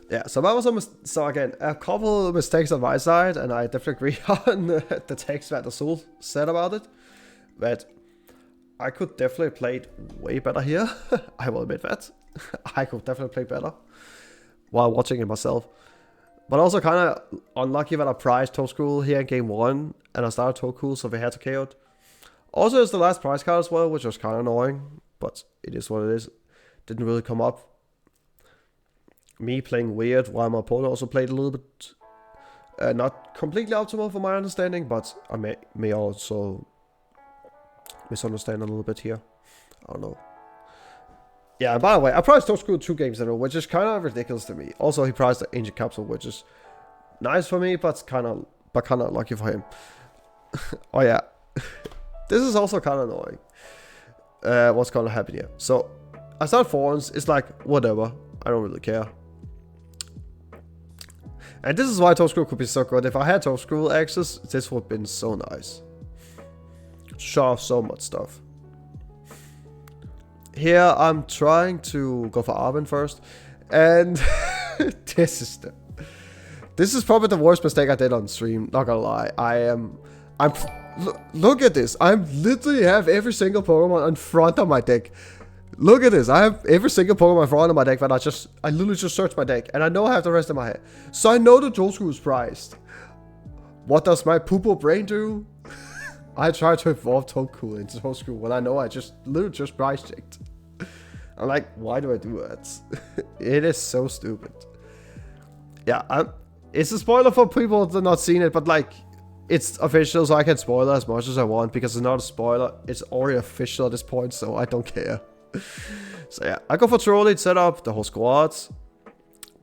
Yeah, so that was so again, a couple of mistakes on my side, and I definitely agree on the text that the Soul said about it, that I could definitely play it way better here. I will admit that. I could definitely play better while watching it myself. But also kind of unlucky that I prized Toadstool here in game 1, and I started Toadstool, so they had to KO it. Also, it's the last prize card as well, which was kind of annoying, but it is what it is. Didn't really come up. Me playing weird, while my opponent also played a little bit not completely optimal for my understanding, but I may also misunderstand a little bit here. I don't know. Yeah, and by the way, I priced Toadstool 2 games in a row, which is kind of ridiculous to me. Also, he priced the Ancient Capsule, which is nice for me, but kind of lucky for him. Oh yeah, this is also kind of annoying. What's gonna happen here? So I start Thorns. It's like whatever. I don't really care. And this is why Toadstool could be so good. If I had Toadstool access, this would have been so nice. Show off so much stuff. Here, I'm trying to go for Arvin first. And this is probably the worst mistake I did on stream, not gonna lie. Look at this. I literally have every single Pokemon in front of my deck. Look at this. I have every single Pokemon in front of my deck that I literally just searched my deck. And I know I have the rest in my head. So I know the Toadstool is priced. What does my poo brain do? I try to evolve Toadstool into Toadstool when I know I literally just price checked. I'm like, why do I do that? It is so stupid. Yeah, it's a spoiler for people that have not seen it, but like, it's official, so I can spoil it as much as I want, because it's not a spoiler. It's already official at this point, so I don't care. So yeah, I go for Trolley, set up the whole squad,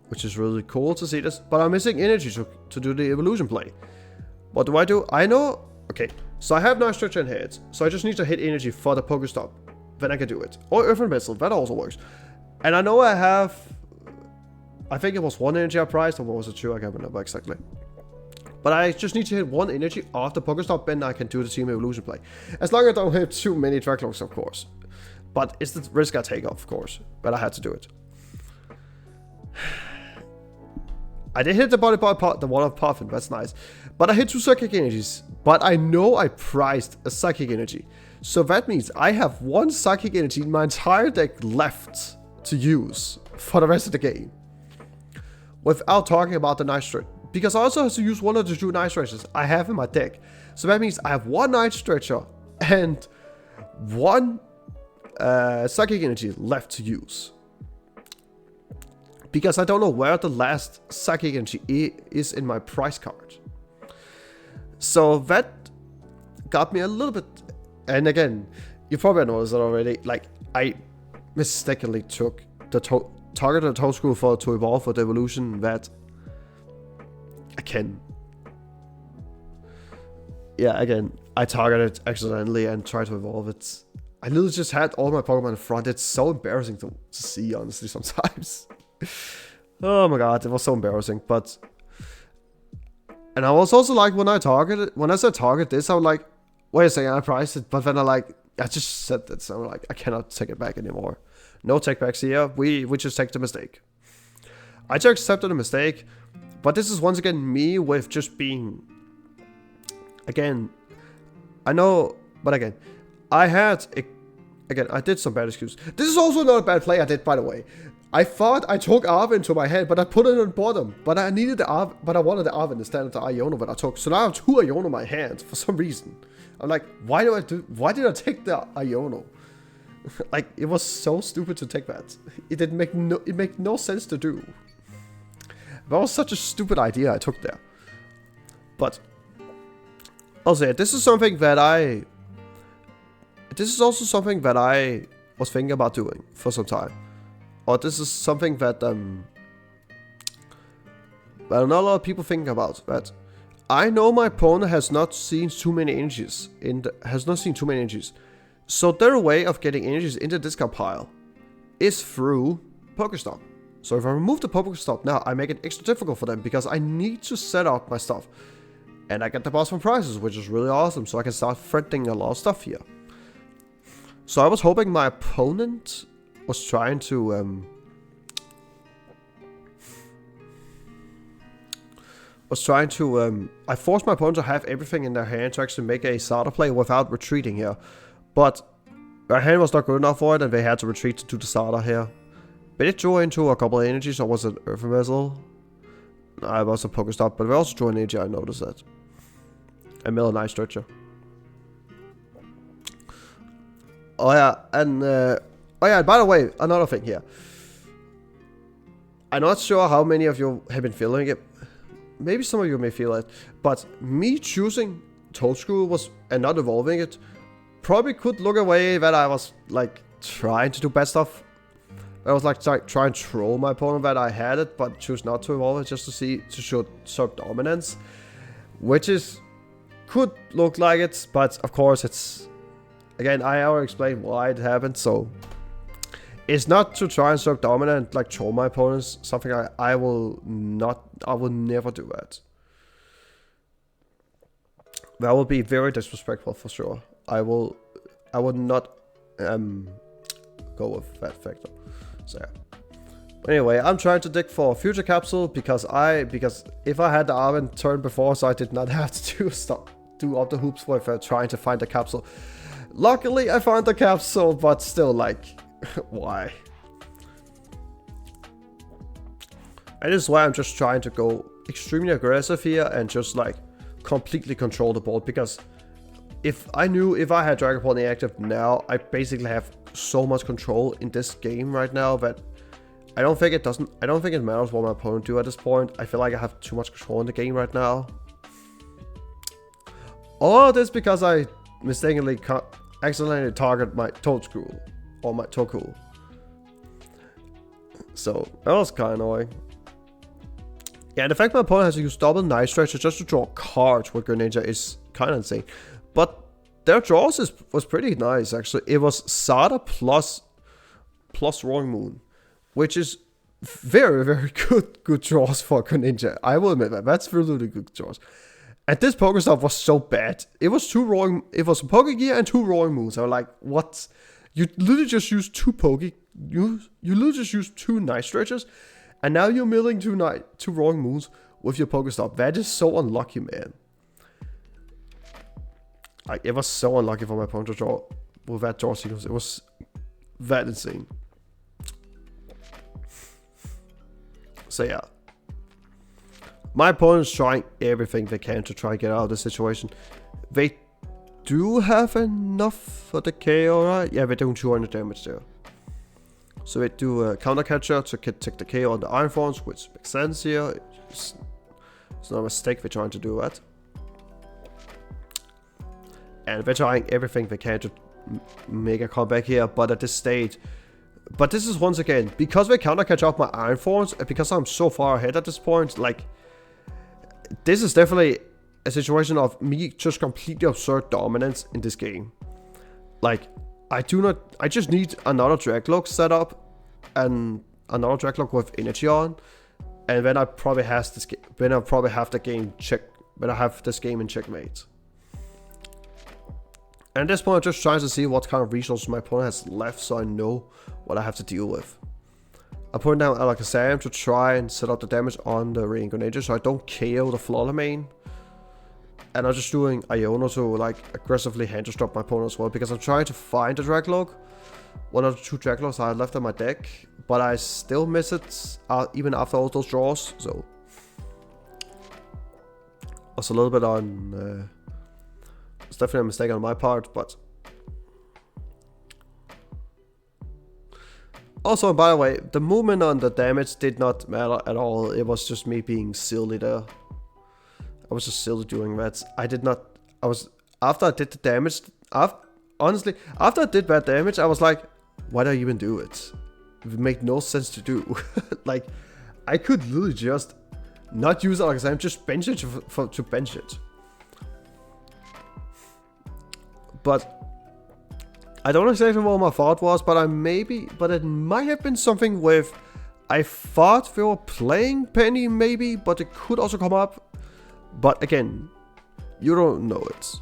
which is really cool to see this, but I'm missing energy to do the evolution play. What do I do? I know, okay, so I have Night Stretcher in head, so I just need to hit energy for the Pokestop, then I can do it. Or Earth and Vessel, that also works. And I know I have, I think it was 1 energy I priced, or was it 2? I can't remember exactly. But I just need to hit 1 energy off the Pokestop, then I can do the team evolution play. As long as I don't hit too many Dragapults, of course. But it's the risk I take, of course. But I had to do it. I did hit the body part, the one of Puffin, that's nice. But I hit 2 Psychic Energies. But I know I priced a Psychic Energy. So that means I have 1 Psychic Energy in my entire deck left to use for the rest of the game. Without talking about the Night Stretcher. Because I also have to use 1 of the 2 Night Stretchers I have in my deck. So that means I have 1 Night Stretcher and 1 Psychic Energy left to use. Because I don't know where the last Psychic Energy is in my price card. So that got me a little bit... And again, you probably noticed it already. Like, I mistakenly took the targeted Toadstool to evolve for the evolution that... Again, I targeted accidentally and tried to evolve it. I literally just had all my Pokemon in front. It's so embarrassing to see, honestly, sometimes. Oh my god, it was so embarrassing. But, and I was also like, when I said target this, I was like, wait a second, I priced it. But then I just said that, so I'm like, I cannot take it back anymore. No take backs here. We just take the mistake. I just accepted the mistake. But this is once again me with just being... Again, I know, but again, I did some bad excuses. This is also not a bad play I did, by the way. I thought I took Arven into my hand, but I put it on bottom. But I needed the Arven, but I wanted the Arven instead of the Iono that I took. So now I have 2 Iono in my hand for some reason. I'm like, why did I take the Iono? Like, it was so stupid to take that. It made no sense to do. That was such a stupid idea I took there. But also, yeah, this is something that this is also something that I was thinking about doing for some time. Or this is something that well, not a lot of people thinking about. That I know my opponent has not seen too many energies So their way of getting energies into the discard pile is through Pokestop. So if I remove the Pokestop now, I make it extra difficult for them because I need to set up my stuff. And I get the boss from prizes, which is really awesome, so I can start threatening a lot of stuff here. So I was hoping my opponent was trying to... I forced my opponent to have everything in their hand to actually make a starter play without retreating here. But their hand was not good enough for it, and they had to retreat to do the starter here. But it drew into a couple of energies, or was it Earth Vessel? No, it was a Pokestop, but we also drew an energy, I noticed that. A Night Stretcher. Oh yeah, and by the way, another thing here. I'm not sure how many of you have been feeling it. Maybe some of you may feel it, but me choosing Toadstool and not evolving it probably could look away that I was like trying to do bad stuff. I was like trying to troll my opponent that I had it, but choose not to evolve it just to show dominance, which could look like it, but of course it's, again, I already explained why it happened, so it's not to try and serve dominant, like troll my opponents, something I will never do that. That will be very disrespectful for sure. I would not go with that factor. So yeah. Anyway, I'm trying to dig for a future capsule because if I had the Arven turn before, so I did not have to do all the hoops with trying to find the capsule. Luckily, I found the capsule, but still, like, why? And this is why I'm just trying to go extremely aggressive here and just, like, completely control the board. Because if I had Dragapult inactive now, I basically have so much control in this game right now that I don't think it matters what my opponent do at this point. I feel like I have too much control in the game right now. Or this because I mistakenly accidentally target my Toadscrew or my Toku. So that was kind of annoying. Yeah, and the fact my opponent has to use double Night Stretcher just to draw cards with Greninja is kind of insane. But their draws was pretty nice actually. It was Sada plus Roaring Moon, which is very, very good draws for Greninja. I will admit that. That's really good draws. And this Pokestop was so bad. It was a Pokegear and 2 Roaring Moons. I was like, what? You literally just used 2 you literally just used 2 Night Stretchers, and now you're milling 2 Roaring Moons with your Pokestop. That is so unlucky, man. Like, it was so unlucky for my opponent to draw with that draw sequence. It was that insane. So yeah. My opponent's trying everything they can to try and get out of the situation. They do have enough for the KO, right? Yeah, they're doing 200 damage there. So they do a counter catcher to take the KO on the Iron Thorns, which makes sense here. It's not a mistake they're trying to do that. And they're trying everything they can to make a comeback here, but at this stage... But this is once again, because they counter catch off my Iron Thorns, and because I'm so far ahead at this point, like... This is definitely a situation of me just completely absurd dominance in this game. Like, I just need another Dragloak set up and another Dragloak with energy on, and then I probably have this game in checkmate. And at this point, I'm just trying to see what kind of resources my opponent has left, so I know what I have to deal with. I'm putting down Alakazam to try and set up the damage on the Radiant Greninja so I don't KO the Flawlhorn. And I'm just doing Iono to like aggressively hand stop my opponent as well, because I'm trying to find a Dragloak. One of the 2 Draglocks I had left in my deck, but I still miss it even after all those draws. So was a little bit on... it's definitely a mistake on my part, but... Also, by the way, the movement on the damage did not matter at all. It was just me being silly there. I was just silly doing that. After I did the damage, honestly, after I did that damage, I was like, why do I even do it? It made no sense to do. Like, I could literally just not use Alakazam, just bench it to bench it. But... I don't exactly know what my thought was, but it might have been something with, I thought they were playing Penny maybe, but it could also come up. But again, you don't know it.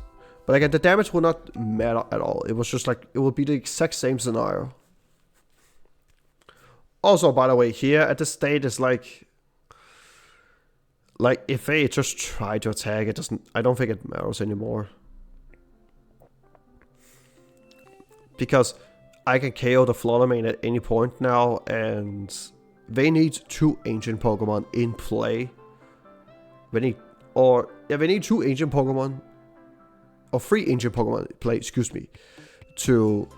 But again, the damage will not matter at all. It was just like, it will be the exact same scenario. Also, by the way, here at this state is like if they just try to attack, I don't think it matters anymore. Because I can KO the Flawlhorn at any point now, and they need 2 ancient Pokemon in play. They need 2 ancient Pokemon, or 3 ancient Pokemon in play, excuse me, to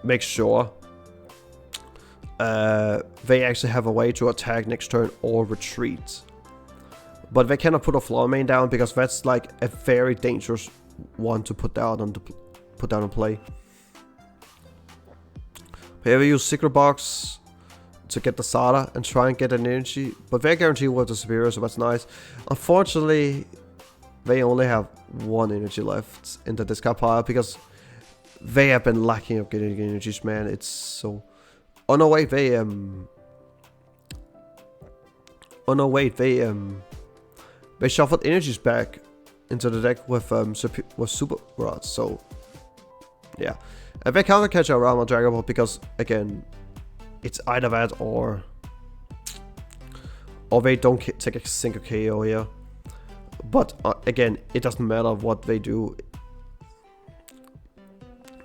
make sure they actually have a way to attack next turn or retreat. But they cannot put a Flawlhorn down, because that's like a very dangerous one to put down on play. Here we use Secret Box to get the Sada and try and get an energy, but they're guaranteed with the Superior, so that's nice. Unfortunately, they only have 1 energy left in the discard pile, because they have been lacking of getting energies, man. It's so... Oh no, wait, they shuffled energies back into the deck with Super Rods, so... Yeah. And they counter catch around my Dragapult because, again, it's either that or they don't take a single KO here. But again, it doesn't matter what they do.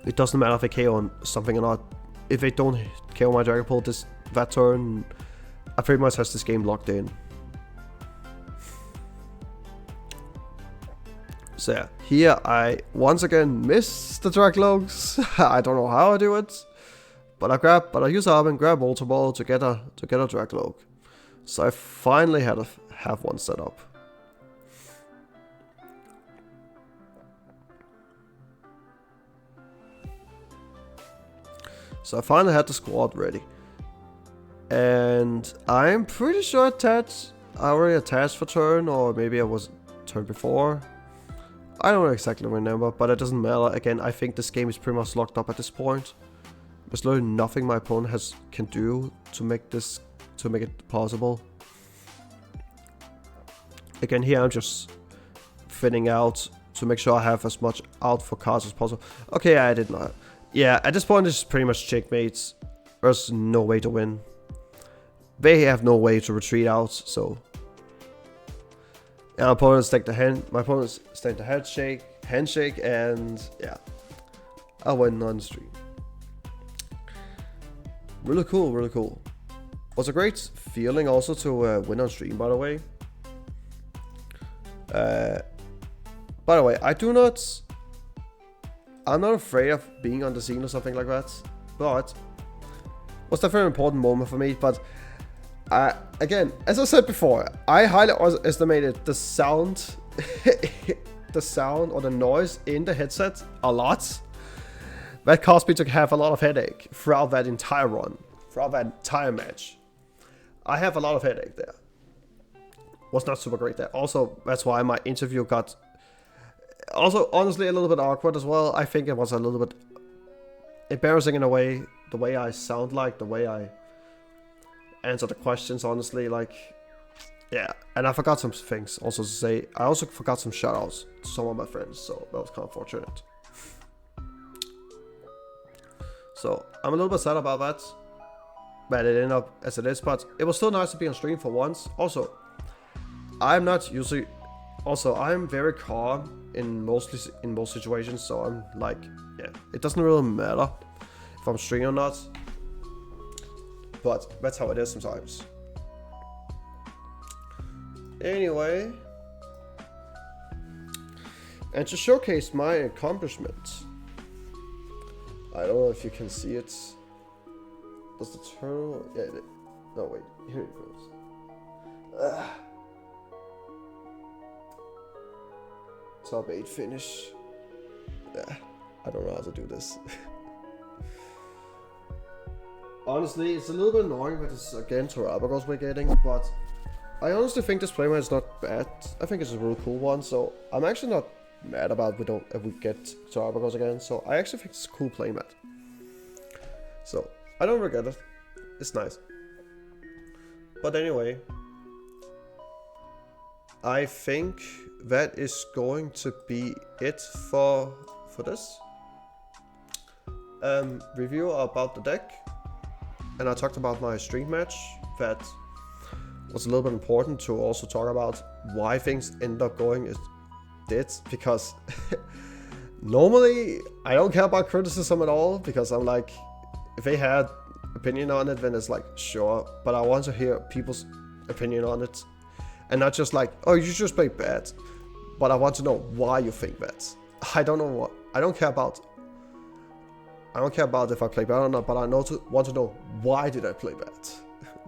It doesn't matter if they KO on something or not. If they don't KO my Dragapult that turn, I pretty much has this game locked in. So yeah, here I once again miss the Draglogs. I don't know how I do it, but I use up and grab Ultra Ball to get a Draglog. So I finally have one set up. So I finally had the squad ready. And I'm pretty sure I already attached for turn, or maybe I was turn before. I don't exactly remember, but it doesn't matter. Again, I think this game is pretty much locked up at this point. There's literally nothing my opponent can do to make it possible. Again, here I'm just thinning out to make sure I have as much out for cards as possible. Okay, I did not. Yeah, at this point it's pretty much checkmates. There's no way to win. They have no way to retreat out, so. And my opponents take the handshake, and yeah, I win on the stream. Really cool, really cool. Was a great feeling also to win on stream, by the way. By the way, I'm not afraid of being on the scene or something like that, but it was definitely an important moment for me. But again, as I said before, I highly estimated the sound, the sound or the noise in the headset a lot. That caused me to have a lot of headache throughout that entire run, throughout that entire match. I have a lot of headache there. Was not super great there. Also, that's why my interview got also honestly a little bit awkward as well. I think it was a little bit embarrassing in a way, the way I sound like, the way I answer the questions, honestly, like, yeah. And I forgot some things also to say. I also forgot some shoutouts to some of my friends, so that was kind of fortunate. So I'm a little bit sad about that, but it ended up as it is, but it was still nice to be on stream for once. Also, I'm very calm in most situations, so I'm like, yeah, it doesn't really matter if I'm streaming or not, but that's how it is sometimes. Anyway, and to showcase my accomplishment, I don't know if you can see it. Does the turtle? Yeah, no wait, here it goes. Top 8 finish. I don't know how to do this. Honestly, it's a little bit annoying that it's again Terrabagos we're getting, but I honestly think this playmat is not bad. I think it's a really cool one, so I'm actually not mad about if we get Terrabagos again. So I actually think it's a cool playmat. So I don't regret it. It's nice. But anyway, I think that is going to be it for this review about the deck. And I talked about my stream match. That was a little bit important to also talk about why things end up going as did, because normally I don't care about criticism at all, because I'm like, if they had opinion on it, then it's like, sure, but I want to hear people's opinion on it. And not just like, oh, you just play bad. But I want to know why you think that. I don't care about if I play bad or not, but I want to know why did I play bad?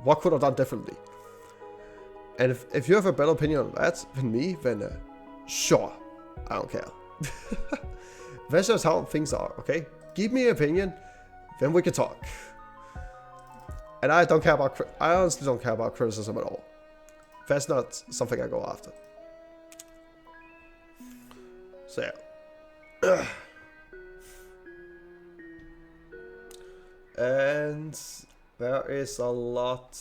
What could I have done differently? And if you have a better opinion on that than me, then sure, I don't care. That's just how things are, okay? Give me an opinion, then we can talk. And I honestly don't care about criticism at all. That's not something I go after. So yeah. And there is a lot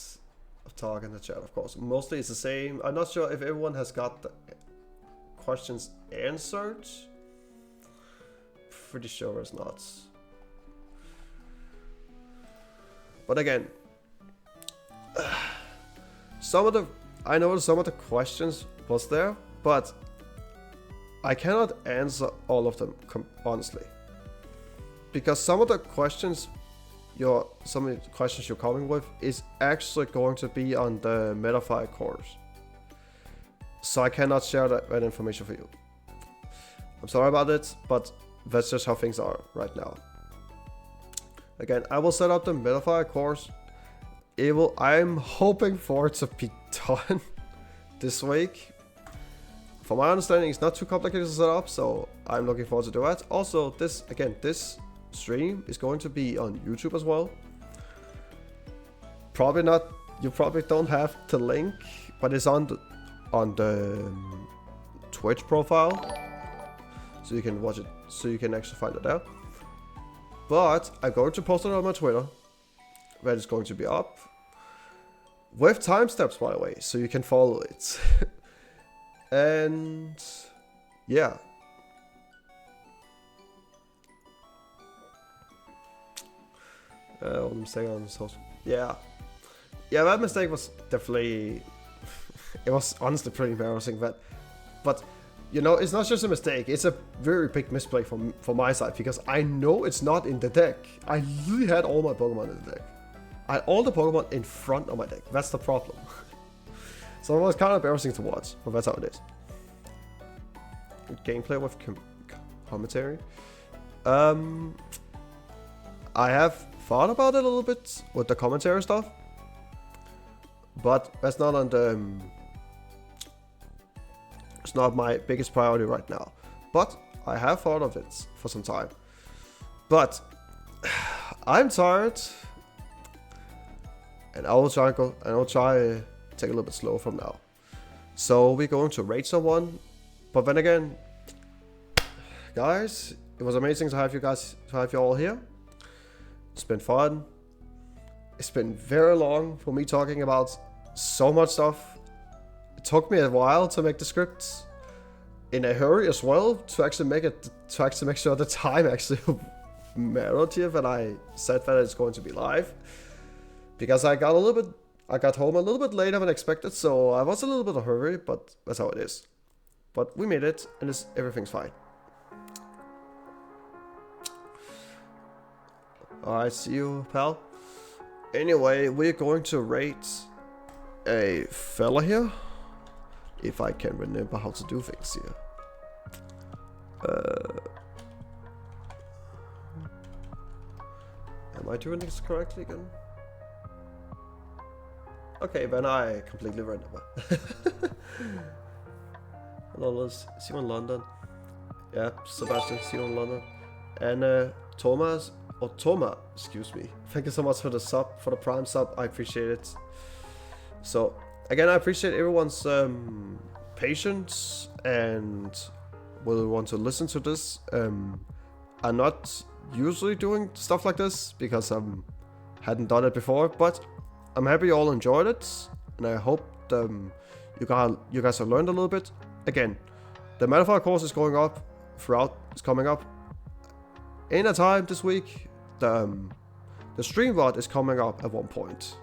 of talk in the chat, of course. Mostly it's the same. I'm not sure if everyone has got the questions answered. Pretty sure it's not. But again, I noticed some of the questions was there, but I cannot answer all of them honestly, because some of the questions you're coming with is actually going to be on the Metafire course, so I cannot share that information for you. I'm sorry about it, but that's just how things are right now. Again, I will set up the Metafire course. I'm hoping for it to be done this week. From my understanding, it's not too complicated to set up, so I'm looking forward to do that. Also, this stream is going to be on YouTube as well. Probably not. You probably don't have the link, but it's on the Twitch profile, so you can watch it. So you can actually find it there. But I'm going to post it on my Twitter, where it's going to be up with timestamps, by the way, so you can follow it. And yeah. Mistake on social. Yeah, that mistake was definitely. It was honestly pretty embarrassing. But you know, it's not just a mistake. It's a very big misplay from my side, because I know it's not in the deck. I really had all my Pokemon in the deck. I had all the Pokemon in front of my deck. That's the problem. So it was kind of embarrassing to watch, but that's how it is. Gameplay with commentary. I have thought about it a little bit with the commentary stuff, but that's not on the. It's not my biggest priority right now. But I have thought of it for some time. But I'm tired, and I will try to take a little bit slow from now. So we're going to rate someone. But then again, guys, it was amazing to have you all here. It's been fun. It's been very long for me talking about so much stuff. It took me a while to make the script, in a hurry as well, to actually make sure the time actually mattered here when I said that it's going to be live. Because I got home a little bit later than expected, so I was a little bit of a hurry, but that's how it is. But we made it, and everything's fine. Alright, see you, pal. Anyway, we're going to rate a fella here. If I can remember how to do things here. Am I doing this correctly again? Okay, then I completely remember. Hello, Liz. See you in London. Yeah, Sebastian, see you in London. And Toma, excuse me. Thank you so much for the sub, for the Prime sub. I appreciate it. So, again, I appreciate everyone's patience and will want to listen to this. I'm not usually doing stuff like this because I hadn't done it before, but I'm happy you all enjoyed it, and I hope you guys have learned a little bit. Again, the Metafire course is coming up in a time this week. The stream VOD is coming up at one point.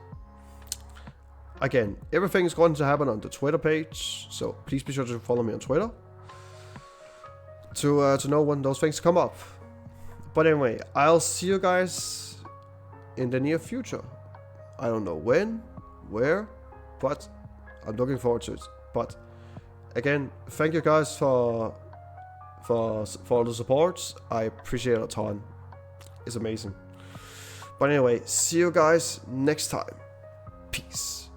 Again, everything is going to happen on the Twitter page, so please be sure to follow me on Twitter to know when those things come up. But anyway, I'll see you guys in the near future. I don't know when, where, but I'm looking forward to it. But again, thank you guys for the support. I appreciate it a ton. It's amazing. But anyway, see you guys next time. Peace.